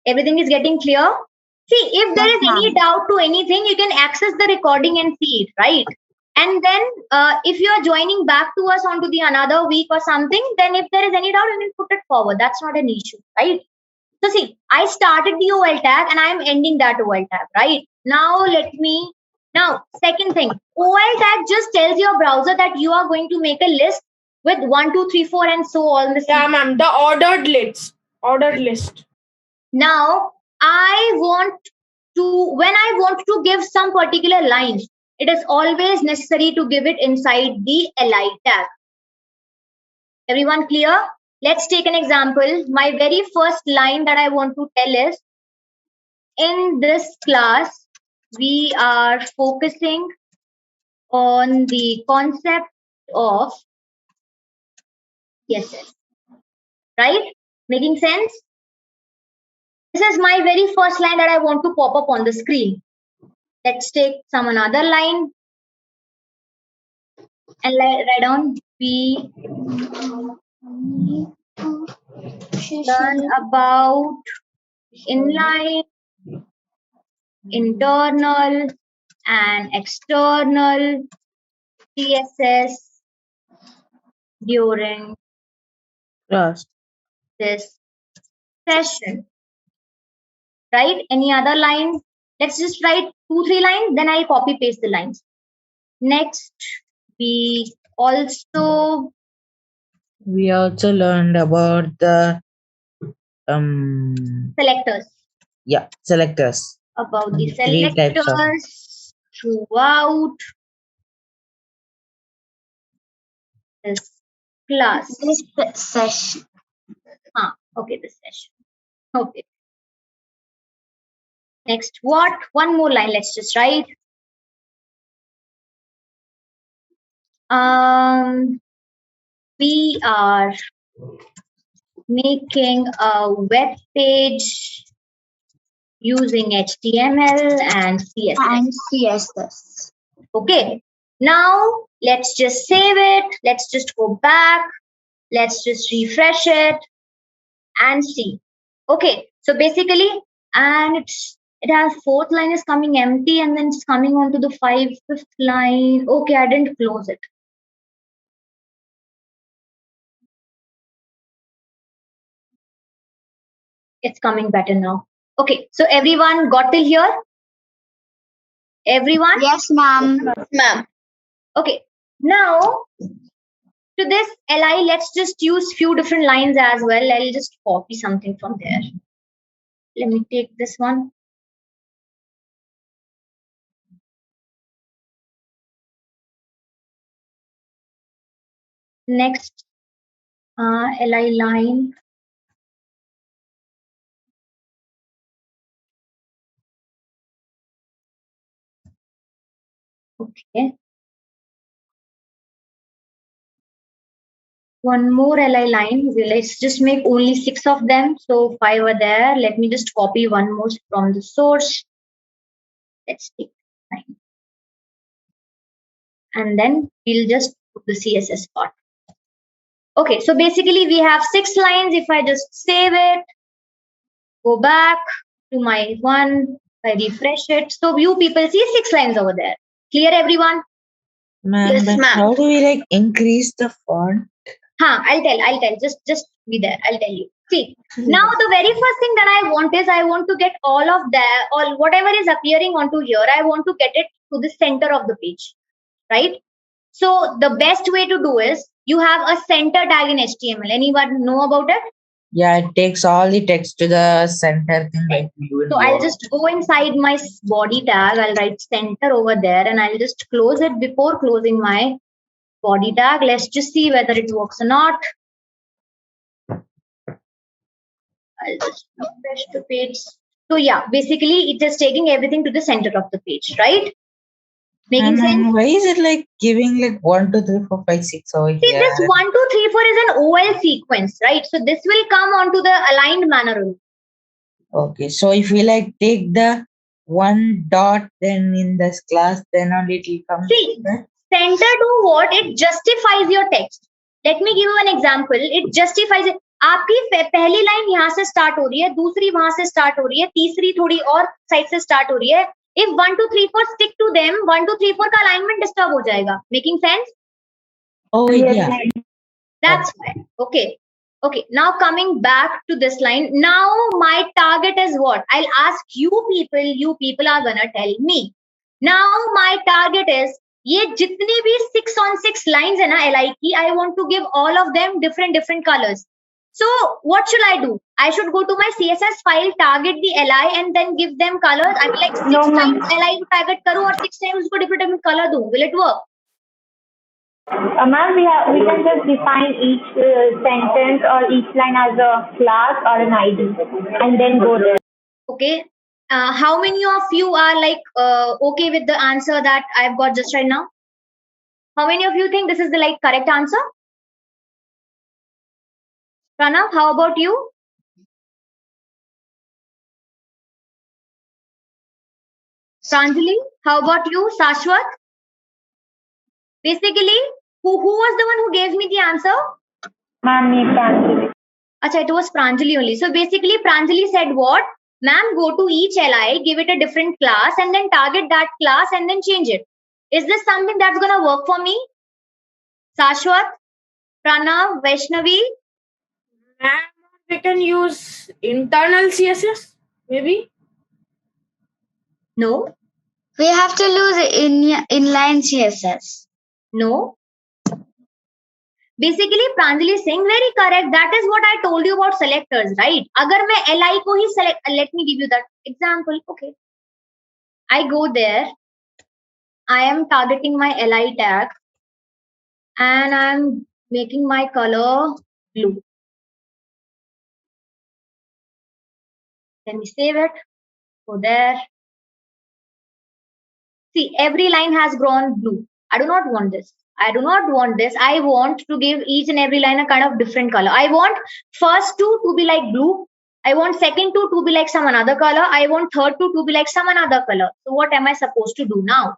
Everything is getting clear? See, if there is Yes, any ma'am. doubt to anything, you can access the recording and see it, right? And then if you are joining back to us onto the another week or something, then if there is any doubt, you can put it forward. That's not an issue, right? So see, I started the OL tag and I am ending that OL tag, right? Now, second thing, OL tag just tells your browser that you are going to make a list with 1, 2, 3, 4 and so on. Yeah, ma'am. The ordered list. Ordered list. Now, when I want to give some particular line, it is always necessary to give it inside the li tag. Everyone clear? Let's take an example. My very first line that I want to tell is, in this class, we are focusing on the concept of CSS, right? Making sense? This is my very first line that I want to pop up on the screen. Let's take some another line and write down we learn about inline, internal and external CSS during Class. this session. Right? Any other line? Let's just write 2, 3 lines, then I'll copy paste the lines. Next, we also learned about the selectors. About the 3 types of selectors throughout this class. This session. Okay, this session. Okay. Next, what? One more line. Let's just write. we are making a web page using HTML and CSS. And CSS. Okay. Now let's just save it. Let's just go back. Let's just refresh it and see. Okay. So basically, and it has fourth line is coming empty and then it's coming on to the fifth line. Okay, I didn't close it. It's coming better now. Okay, so everyone got till here? Everyone? Yes, ma'am. Ma'am. Okay, now to this li, let's just use few different lines as well. I'll just copy something from there. Let me take this one. Next, li line. Okay. One more li line. Let's just make only 6 of them. So 5 are there. Let me just copy one more from the source. Let's take 9. And then we'll just put the CSS part. Okay, so basically we have 6 lines. If I just save it, go back to my one, I refresh it. So you people see 6 lines over there. Clear, everyone? Ma'am, Yes, but ma'am. how do we like increase the font? I'll tell. Just be there. I'll tell you. See, now the very first thing that I want to get all whatever is appearing onto here, I want to get it to the center of the page, right? So the best way to do is you have a center tag in HTML. Anyone know about it? Yeah, it takes all the text to the center thing like we do in So I'll Word. just go inside my body tag. I'll write center over there and I'll just close it before closing my body tag. Let's just see whether it works or not. I'll just refresh the page. So yeah, basically it is taking everything to the center of the page, right? Making sense? And why is it like giving like 1, 2, 3, 4, 5, 6 over See, here? this 1, 2, 3, 4 is an OL sequence, right? So this will come onto the aligned manner only. Okay, so if we like take the one dot, then in this class, then only it will come. See, there. center to what? It justifies your text. Let me give you an example. It justifies it. आपकी पहली line यहाँ से start हो रही है, दूसरी वहां से स्टार्ट हो रही है, तीसरी थोड़ी और साइड से स्टार्ट हो रही है. If 1, 2, 3, 4 stick to them, 1, 2, 3, 4 का alignment disturb हो जाएगा. Making sense? Oh yeah. That's why. Okay. Okay. Now coming back to this line. Now my target is what? I'll ask you people. You people are gonna tell me. Now my target is ये जितनी भी 6 on 6 lines है ना li की, I want to give all of them different colors. So what should I do? I should go to my CSS file, target the li, and then give them colors. I will like 6 No, ma'am. times li को target करूँ और 6 times उसको different color दूँ. Will it work? Ma'am, we can just define each sentence or each line as a class or an ID and then go there. Okay. How many of you are like okay with the answer that I've got just right now? How many of you think this is the like correct answer? Pranav, how about you? Pranjali, how about you? Sashwat? Basically, who was the one who gave me the answer? Ma'am, me Pranjali. Acha, it was Pranjali only. So basically, Pranjali said what? Ma'am, go to each li, give it a different class, and then target that class and then change it. Is this something that's gonna work for me? Sashwat, Pranav, Vaishnavi? Ma'am, we can use internal CSS, maybe. No. We have to use inline CSS. No. Basically, Pranjali is saying very correct. That is what I told you about selectors, right? अगर मैं li को ही select, let me give you that example. Okay. I go there. I am targeting my li tag and I'm making my color blue. Let me save it. Go there. See, every line has grown blue. I do not want this. I do not want this. I want to give each and every line a kind of different color. I want first two to be like blue. I want second two to be like some another color. I want third two to be like some another color. So what am I supposed to do now?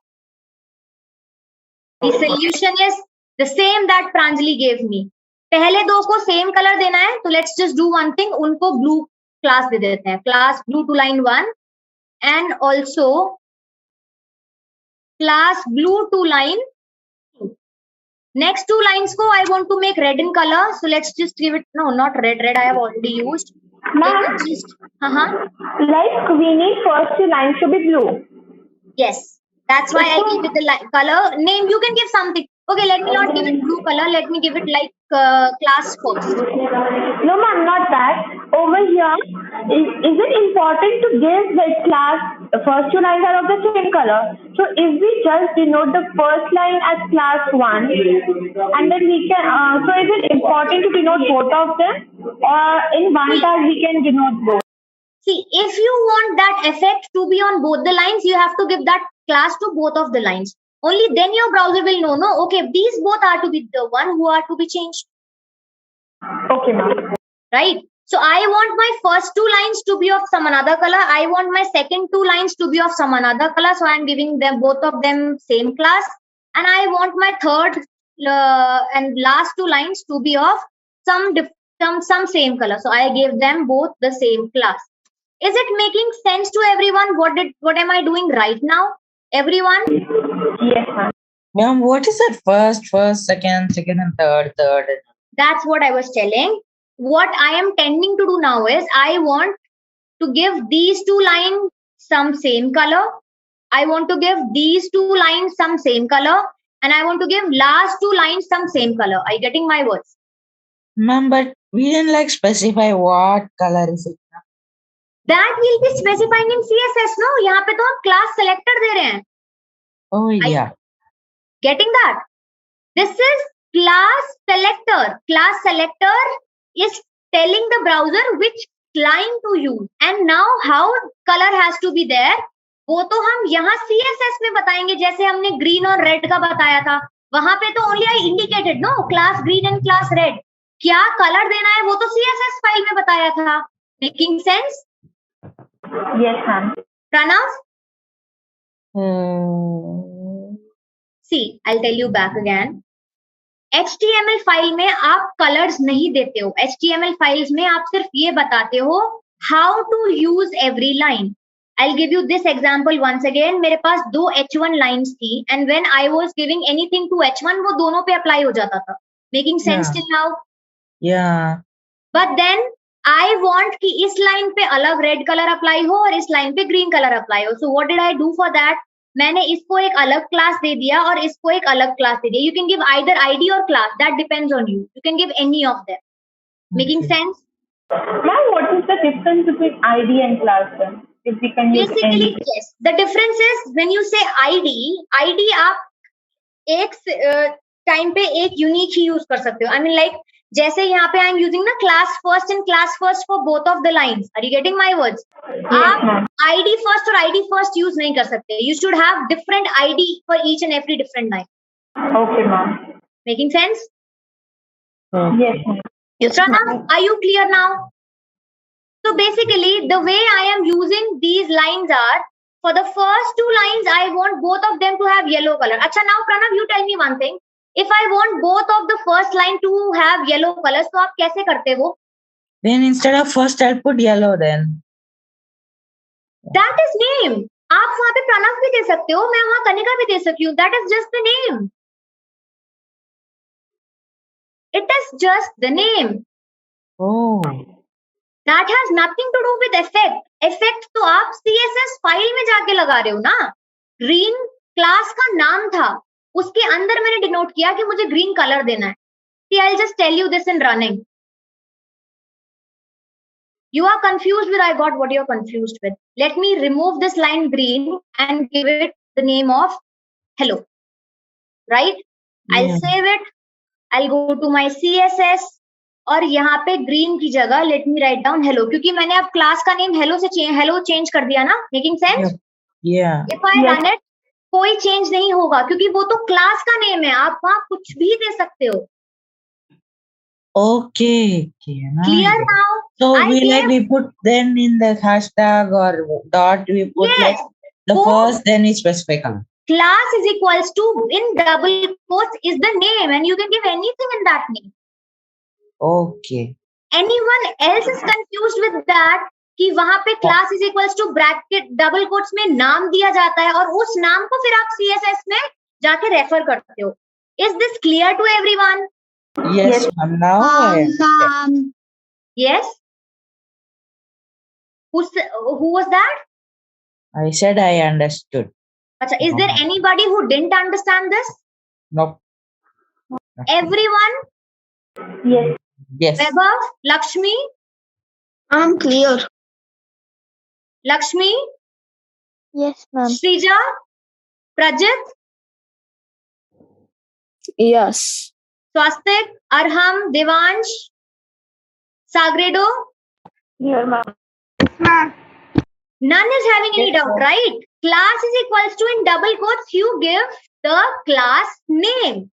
The solution is the same that Pranjali gave me. पहले दो को same colour देना है, तो let's just do one thing, उनको blue class दे देते हैं, class blue to line 1 and also class blue to line 2. Next two lines ko I want to make red in color, so let's just give it, no, not red, I have already used. Ma'am, Just like we need first two lines to be blue. yes, that's why I give it the color name. You can give something. Okay, let me not give it blue color, let me give it like class first. No, ma'am, not that. Over here, is it important to give the class first two lines are of the same color? So if we just denote the first line as class 1, and then we can, so is it important to denote both of them? Or in one tag we can denote both? See, if you want that effect to be on both the lines, you have to give that class to both of the lines. Only then your browser will know, no, okay, these both are to be the one who are to be changed. Okay, ma'am. Right? So I want my first two lines to be of some another color. I want my second two lines to be of some another color. So I am giving them both of them same class. And I want my third and last two lines to be of some same color. So I gave them both the same class. Is it making sense to everyone? What am I doing right now? Everyone? Yes, ma'am. Ma'am, what is that first, second, and third? That's what I was telling. What I am tending to do now is I want to give these two lines some same color. I want to give these two lines some same color. And I want to give last two lines some same color. Are you getting my words? Ma'am, but we didn't like specify what color is it. That will be specifying in CSS, no? यहाँ पे तो हम class selector दे रहे हैं. Oh yeah. Getting that? This is class selector. Class selector is telling the browser which line to use. And now how color has to be there, वो तो हम यहाँ CSS में बताएंगे, जैसे हमने green और red का बताया था. वहां पे तो only I indicated, no? Class green and class red. क्या color देना है वो तो CSS फाइल में बताया था. Making sense? Yes, ma'am. Pranav? See, I'll tell you back again. HTML file में आप कलर्स नहीं देते हो. HTML फाइल्स में आप सिर्फ ये बताते हो how to use every line. I'll give you this example once again. मेरे पास दो H1 lines थी and when I was giving anything to H1 वो दोनों पे apply हो जाता था. Making sense till now? Yeah. But then I want कि इस लाइन पे अलग रेड कलर अप्लाई हो और इस लाइन पे ग्रीन कलर अप्लाई हो. So what did I do for that? मैंने इसको एक अलग क्लास दे दिया और इसको एक अलग क्लास दे दिया. You can give either ID और class, that depends on you. You can give any of them. Making sense? Ma'am, what is the difference between ID and class then? If we can use Basically, any. yes. The difference is when you say ID आप एक time पे एक unique ही use कर सकते हो. I mean like जैसे यहाँ पे आई एम यूजिंग ना class first and class first for both of the lines. Are you getting my words? आप आईडी फर्स्ट और आईडी फर्स्ट यूज नहीं कर सकते. You should have different ID for each and every different line. Okay, ma'am. Making sense? Yes, ma'am. Pranav, are you clear now? So basically, the way I am using these lines are, for the first two lines, I want both of them to have yellow color. Acha, now Pranav, you tell me one thing. If I want both of the first line to have yellow colors, तो आप कैसे करते हो? Then instead of first, I'll put yellow then. That is name. आप वहाँ पे प्रणव भी दे सकते हो, मैं वहाँ कनिका भी दे सकती हूँ. That is just the name. It is just the name. Oh. That has nothing to do with effect. Effect तो आप CSS फाइल में जाके लगा रहे हो ना. Green क्लास का नाम था, उसके अंदर मैंने डिनोट किया कि मुझे ग्रीन कलर देना है. See, I'll just tell you this in running. You are confused with, I got what you're confused with. Let me remove this line green and give it the name of hello. Right? I'll save it. I'll go to my CSS और यहाँ पे green की जगह let me write down hello, क्योंकि मैंने अब class का name hello से hello चेंज कर दिया ना. Making sense? Yeah. If I run it, कोई चेंज नहीं होगा क्योंकि वो तो क्लास का नेम है, आप वहां कुछ भी दे सकते हो. Okay, now I Clear get it. now? So I gave we put then in the hashtag or dot we put like yes. the Four first then is specify color. class is equals to in double quotes is the name and you can give anything in that name. Okay. Anyone else is confused with that कि वहां पे class is equals to bracket double quotes में नाम दिया जाता है और उस नाम को फिर आप CSS में जाके रेफर करते हो. Is this clear to everyone? Yes, ma'am. Now I understand. Yes. Who was that? I said I understood. Acha, is there anybody who didn't understand this? Nope. Everyone? Yes. Yes. Vaibhav, Lakshmi, I'm clear. Lakshmi, Yes, ma'am. Srija, Prajit, Yes. Swastik, Arham, Devansh, Sagredo. Here, ma'am. None is having any Yes, doubt, ma'am. right? Class is equals to in double quotes, you give the class name.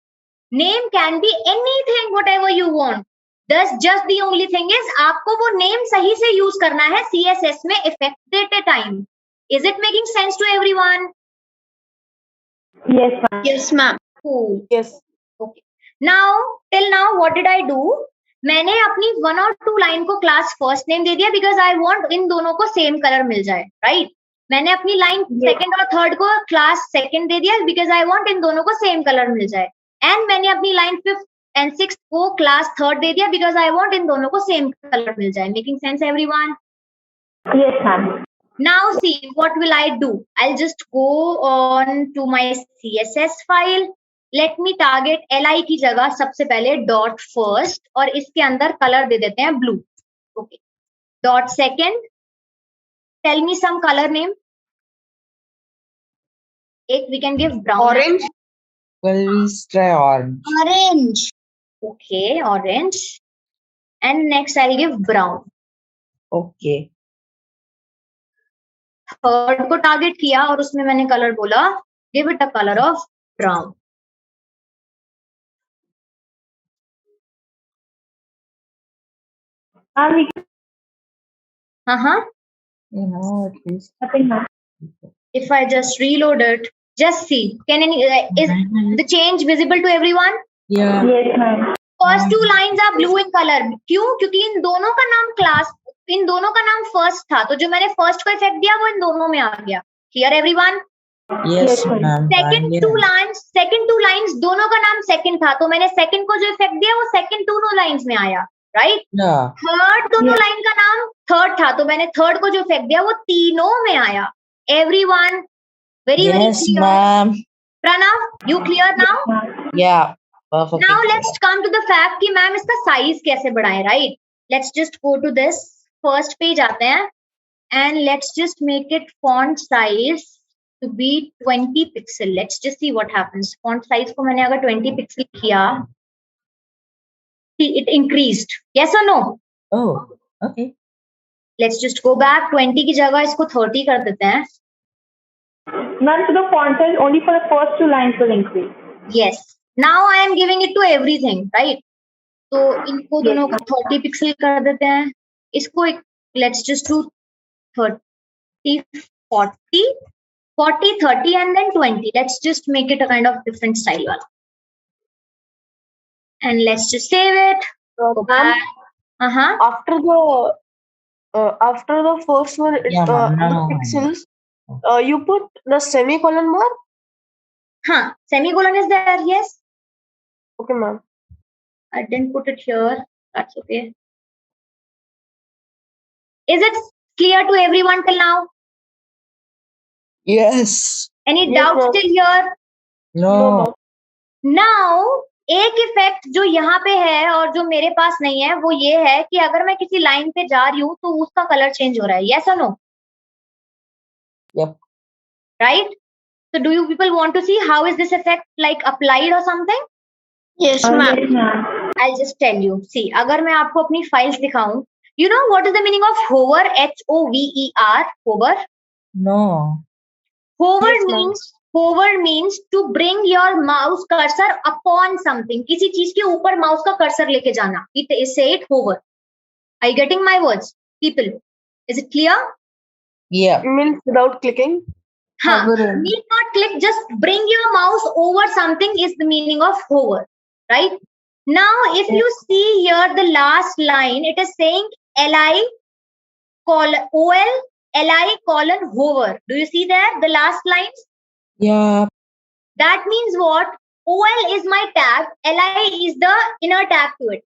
Name can be anything, whatever you want. Thus, just the only thing is, आपको वो name सही से use करना है CSS में effective time. Is it making sense to everyone? Yes, ma'am. Yes, ma'am. Cool. Yes. Okay. Now, till now, what did I do? मैंने अपनी 1 और 2 लाइन को क्लास फर्स्ट नेम दे दिया बिकॉज आई वांट इन दोनों को same colour मिल जाए, right? मैंने अपनी लाइन सेकंड और थर्ड को क्लास सेकंड दे दिया बिकॉज आई वांट इन दोनों को सेम कलर मिल जाए. एंड मैंने अपनी लाइन 5th and 6th को क्लास थर्ड दे दिया बिकॉज आई वांट इन दोनों को सेम कलर मिल जाए. Making sense everyone? Yes, ma'am. Now see, what will I do? I'll just go on to my CSS file. Let me target li की जगह सबसे पहले dot first और इसके अंदर कलर दे देते हैं blue. Okay. Dot second, tell me some colour name. एक we can give brown. Orange. Well, let's try orange. Orange. Okay, orange. And next I give brown. Okay. Third को target किया और उसमें मैंने कलर बोला give it a colour of brown. हाँ. You know, at least. Nothing, ma'am. If I just reload it, just see. Can any is the change visible to everyone? Yeah. Yes, ma'am. First 2 lines are blue in color. क्यों? क्योंकि इन दोनों का नाम class, इन दोनों का नाम first था, तो जो मैंने फर्स्ट को इफेक्ट दिया वो इन दोनों में आ गया. Clear everyone? Yes, Yes, ma'am. ma'am. Second two lines दोनों का नाम सेकंड था, तो मैंने सेकंड को जो इफेक्ट दिया वो सेकंड दोनों लाइंस में आया, राइट? Yeah. थर्ड दोनों लाइन का नाम थर्ड था, तो मैंने थर्ड को जो इफेक्ट दिया वो तीनों में आया. Everyone, very Yes, clear. ma'am. Pranav, you clear now? Yeah. Perfect. Now let's come to the fact कि मैम इसका साइज कैसे बढ़ाएं, right? Let's just go to this first page आते हैं and let's just make it font size to be 20 pixel. Let's just see what happens. Font size को मैंने अगर 20 pixel किया, see it increased. Yes or no? Oh, okay. Let's just go back. 20 की जगह इसको 30 कर देते हैं. Ma'am, so the font size only for the first 2 lines will increase. Yes. Now I am giving it to everything, right? तो इनको दोनों को 30 पिक्सल कर देते हैं. इसको एक let's just do 30, 40, 40, 30 and then 20. Let's just make it a kind of different style one. And let's just save it. Go back. After the first one, Yeah, ma'am. the No. pixels, you put the semicolon mark. Huh. Semicolon is there. Yes. Okay, ma'am. I didn't put it here. That's okay. Is it clear to everyone till now? Yes. Any Yes, doubts ma'am. till here? No. Now एक effect जो यहाँ पे है और जो मेरे पास नहीं है वो ये है कि अगर मैं किसी लाइन पे जा रही हूँ तो उसका कलर चेंज हो रहा है. Yes or no? Yep. Right? So do you people want to see how is this effect like applied or something? Yes, ma'am. Yes, ma'am. I'll just tell you. See, अगर मैं आपको अपनी files दिखाऊं, you know what is the meaning of hover? Hover. No. Hover Yes, ma'am. hover means to bring your mouse cursor upon something. किसी चीज के ऊपर mouse का cursor लेके जाना. Say it hover. Are you getting my words, people? Is it clear? Yeah. Means without clicking. Huh. Hovering. Need not click, just bring your mouse over something is the meaning of hover, right? Now, if you see here the last line, it is saying li OL li colon hover. Do you see there the last lines? Yeah. That means what? OL is my tag, li is the inner tag to it.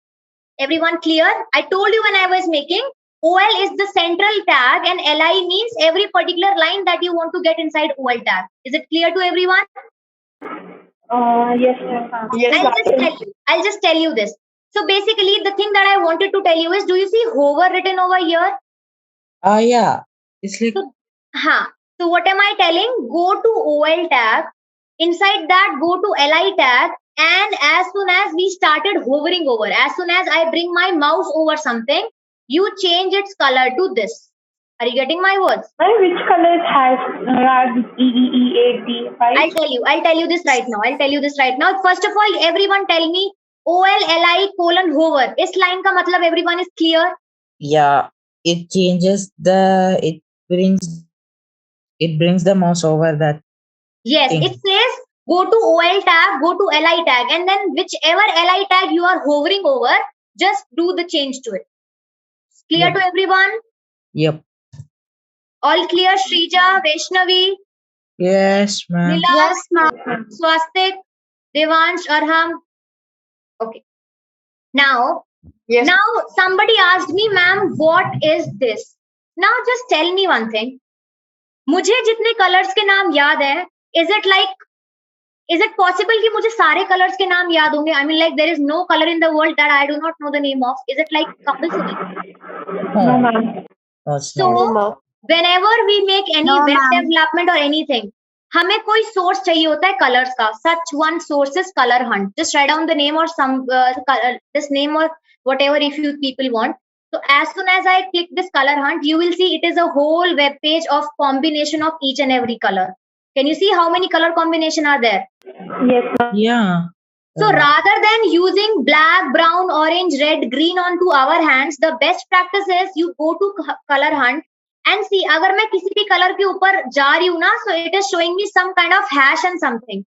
Everyone clear? I told you when I was making, OL is the central tag and li means every particular line that you want to get inside OL tag. Is it clear to everyone? Yes, ma'am. Yes. I'll just tell you this. So basically, the thing that I wanted to tell you is, do you see hover written over here? Yeah. It's like So what am I telling? Go to OL tag. Inside that, go to li tag. And as soon as we started hovering over, as soon as I bring my mouse over something, you change its color to this. Are you getting my words? And which color it has? EEEAT, right? I'll tell you this right now. First of all, everyone tell me OL li colon hover. Is line ka matlab everyone is clear? yeah. It changes it brings the mouse over that Yes, thing. it says go to OL tag, go to li tag, and then whichever li tag you are hovering over, just do the change to it. Clear Yep. to everyone? Yep. All clear, Shrija, Vaishnavi, Yes, ma'am. Nila, Yes, ma'am. Swastik, Devansh, Arham. Okay. Now Yes. somebody asked me, ma'am, what is this? Now just tell me one thing. मुझे जितने colors के नाम याद है, is it possible कि मुझे सारे colors के नाम याद होंगे? I mean, like there is no color in the world that I do not know the name of. Is it like compulsory? No, ma'am. No, it's So not. whenever we make any No, web ma'am. development or anything, हमें कोई source चाहिए होता है colors का. Such one source is Color Hunt. Just write down the name or some this name or whatever if you people want. So as soon as I click this Color Hunt, you will see it is a whole web page of combination of each and every color. Can you see how many color combination are there? Yes, ma'am. Yeah. So rather than using black, brown, orange, red, green onto our hands, the best practice is you go to Color Hunt and see. अगर मैं किसी भी color के ऊपर जा रही हूँ ना, so it is showing me some kind of hash and something.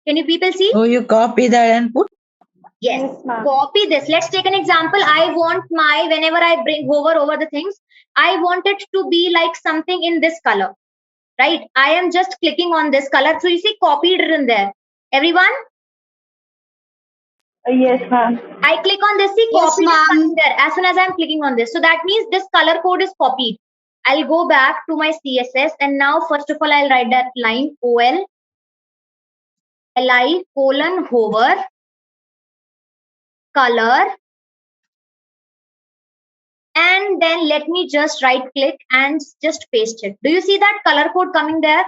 Can you people see? So you copy that and put. Yes. Yes, ma'am. Copy this. Let's take an example. I want whenever I hover over the things, I want it to be like something in this color, right? I am just clicking on this color. So you see copied written there. Everyone? Yes, ma'am. I click on this, see Yes, copied is ma'am. coming there as soon as I'm clicking on this. So that means this color code is copied. I'll go back to my CSS and now first of all I'll write that line OL li colon hover color, and then let me just right click and just paste it. Do you see that color code coming there?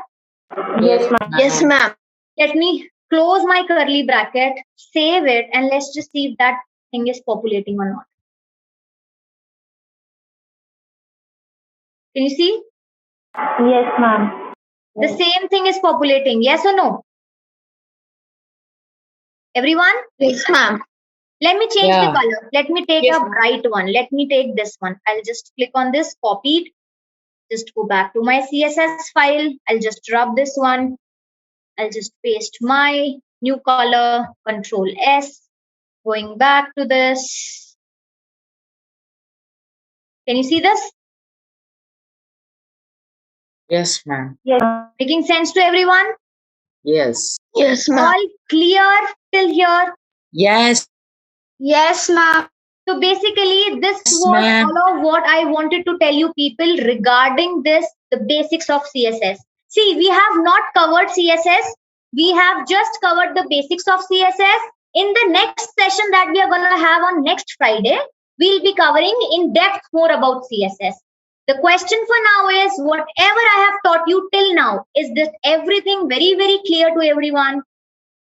Yes, ma'am. Yes, ma'am. Let me close my curly bracket, save it, and let's just see if that thing is populating or not. Can you see? Yes, ma'am. The same thing is populating. Yes or no? Everyone? Yes, ma'am. Let me change Yeah. the color. Let me take Yes, a ma'am. bright one. Let me take this one. I'll just click on this, copied. Just go back to my CSS file. I'll just drop this one. I'll just paste my new color, Control S. Going back to this. Can you see this? Yes, ma'am. Yes. Making sense to everyone? Yes. Yes, ma'am. All clear till here? Yes. Yes, ma'am. So basically, this Yes, was ma'am. all of what I wanted to tell you people regarding the basics of CSS. See, we have not covered CSS. We have just covered the basics of CSS. In the next session that we are going to have on next Friday, we'll be covering in depth more about CSS. The question for now is, whatever I have taught you till now, is this everything very, very clear to everyone?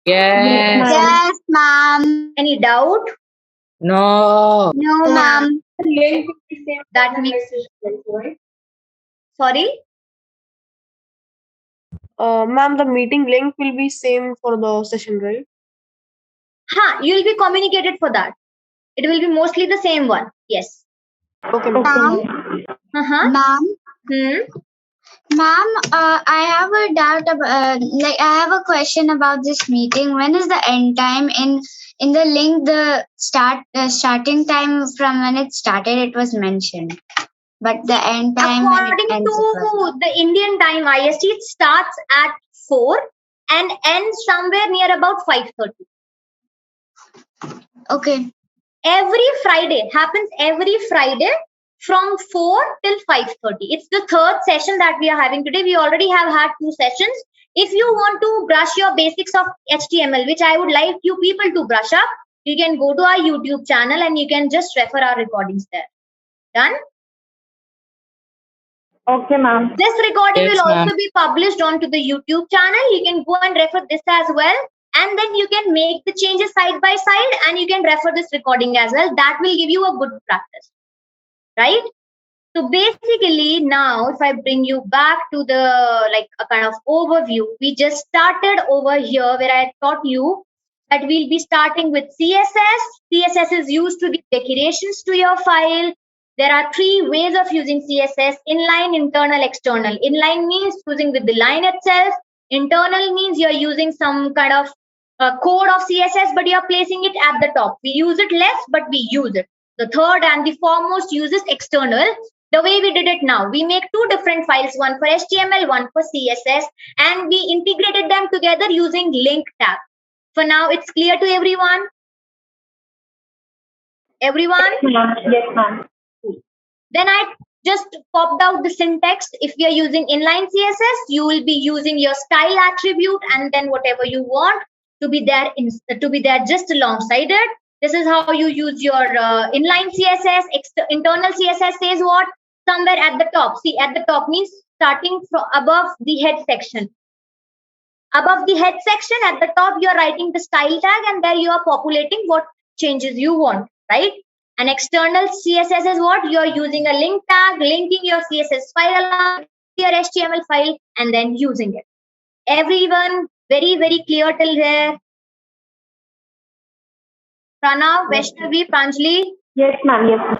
Yes. Yes, ma'am. Any doubt? No. No, ma'am. That makes Sorry? Ma'am, the meeting link will be same for the session, right? You will be communicated for that. It will be mostly the same one. Yes. Okay, ma'am. Ma'am, Uh-huh. ma'am, ma'am, I have a doubt about, like, I have a question about this meeting. When is the end time? In the link, the starting time from when it started, it was mentioned, but the end time when it According ends. to the Indian time IST, it starts at 4 and ends somewhere near about 5:30. Okay. Every Friday happens every Friday from 4 till 5:30. It's the third session that we are having today. We already have had 2 sessions. If you want to brush your basics of HTML, which I would like you people to brush up, you can go to our YouTube channel and you can just refer our recordings there. Done? Okay, ma'am. This recording Yes, will ma'am. also be published onto the YouTube channel. You can go and refer this as well. And then you can make the changes side by side and you can refer this recording as well. That will give you a good practice. Right? So basically now, if I bring you back to the like a kind of overview, we just started over here where I taught you that we'll be starting with CSS. CSS is used to give decorations to your file. There are 3 ways of using CSS: inline, internal, external. Inline means using with the line itself. Internal means you're using some kind of code of CSS, but you're placing it at the top. We use it less, but we use it. The third and the foremost use is external. The way we did it now, we make 2 different files, one for HTML, one for CSS, and we integrated them together using link tag. For now, it's clear to everyone? Everyone? Yes, ma'am. Then I just popped out the syntax. If we are using inline CSS, you will be using your style attribute and then whatever you want to be there just alongside it. This is how you use your inline CSS. Internal CSS says what? Somewhere at the top. See, at the top means starting from above the head section. Above the head section, at the top, you're writing the style tag and there you are populating what changes you want, right? An external CSS is what? You're using a link tag, linking your CSS file along your HTML file and then using it. Everyone, very, very clear till here. Pranav, Vaishnavi, Pranjali. Yes, ma'am. Yes, ma'am.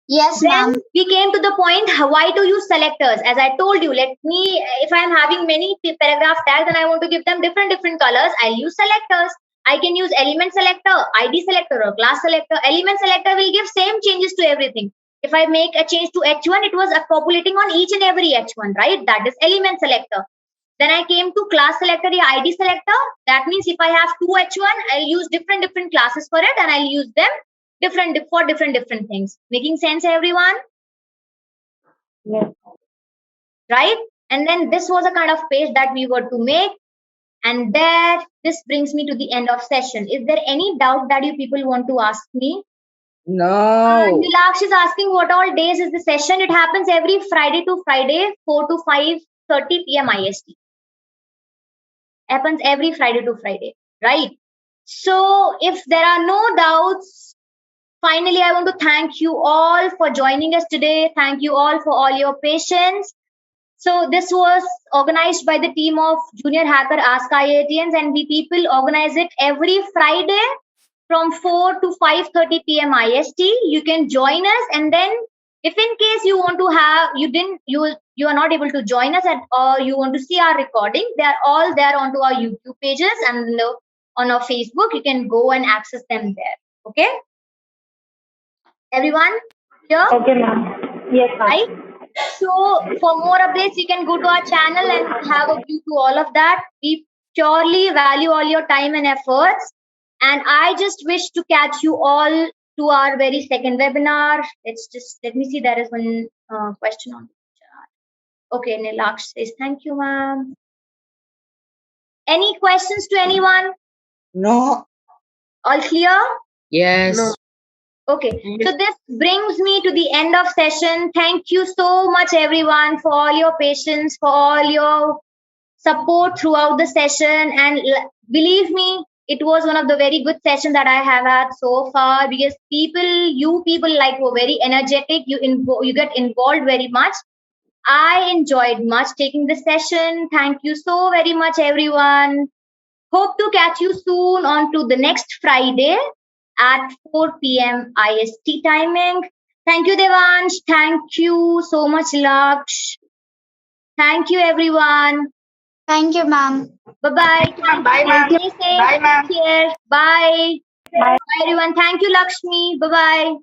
Yes, Then ma'am. we came to the point, why to use selectors? As I told you, if I'm having many paragraph tags and I want to give them different colors, I'll use selectors. I can use element selector, ID selector or class selector. Element selector will give same changes to everything. If I make a change to H1, it was populating on each and every H1, right? That is element selector. Then I came to class selector, ID selector. That means if I have 2 H1, I'll use different classes for it and I'll use them for different things. Making sense, everyone? Yes. Right? And then this was a kind of page that we were to make. And this brings me to the end of session. Is there any doubt that you people want to ask me? No. Nilaksh is asking what all days is the session. It happens every Friday to Friday, 4 to 5:30 p.m. IST. Happens every Friday to Friday, right? So if there are no doubts, finally, I want to thank you all for joining us today. Thank you all for all your patience. So this was organized by the team of Junior Hacker Ask IITians, and we people organize it every Friday from 4 to 5:30 p.m. IST. You can join us, and then if in case you want to you are not able to join us or you want to see our recording, they are all there onto our YouTube pages and on our Facebook. You can go and access them there. Okay. Everyone here? Okay, ma'am. Yes, ma'am. Right? So for more updates, you can go to our channel and have a view to all of that. We purely value all your time and efforts. And I just wish to catch you all to our very second webinar. Let me see, there is one question on the chat. Okay, Nilaksh says, thank you, ma'am. Any questions to anyone? No. All clear? Yes. No. Okay, so this brings me to the end of session. Thank you so much, everyone, for all your patience, for all your support throughout the session. And believe me, it was one of the very good sessions that I have had so far, because you people were very energetic. You get involved very much. I enjoyed much taking this session. Thank you so very much, everyone. Hope to catch you soon on to the next Friday at 4 p.m. IST timing. Thank you, Devansh. Thank you so much, Laksh. Thank you, everyone. Thank you, ma'am. Bye-bye. Bye, ma'am. Stay safe. Bye, ma'am. Take care. Bye. Bye, everyone. Thank you, Lakshmi. Bye-bye.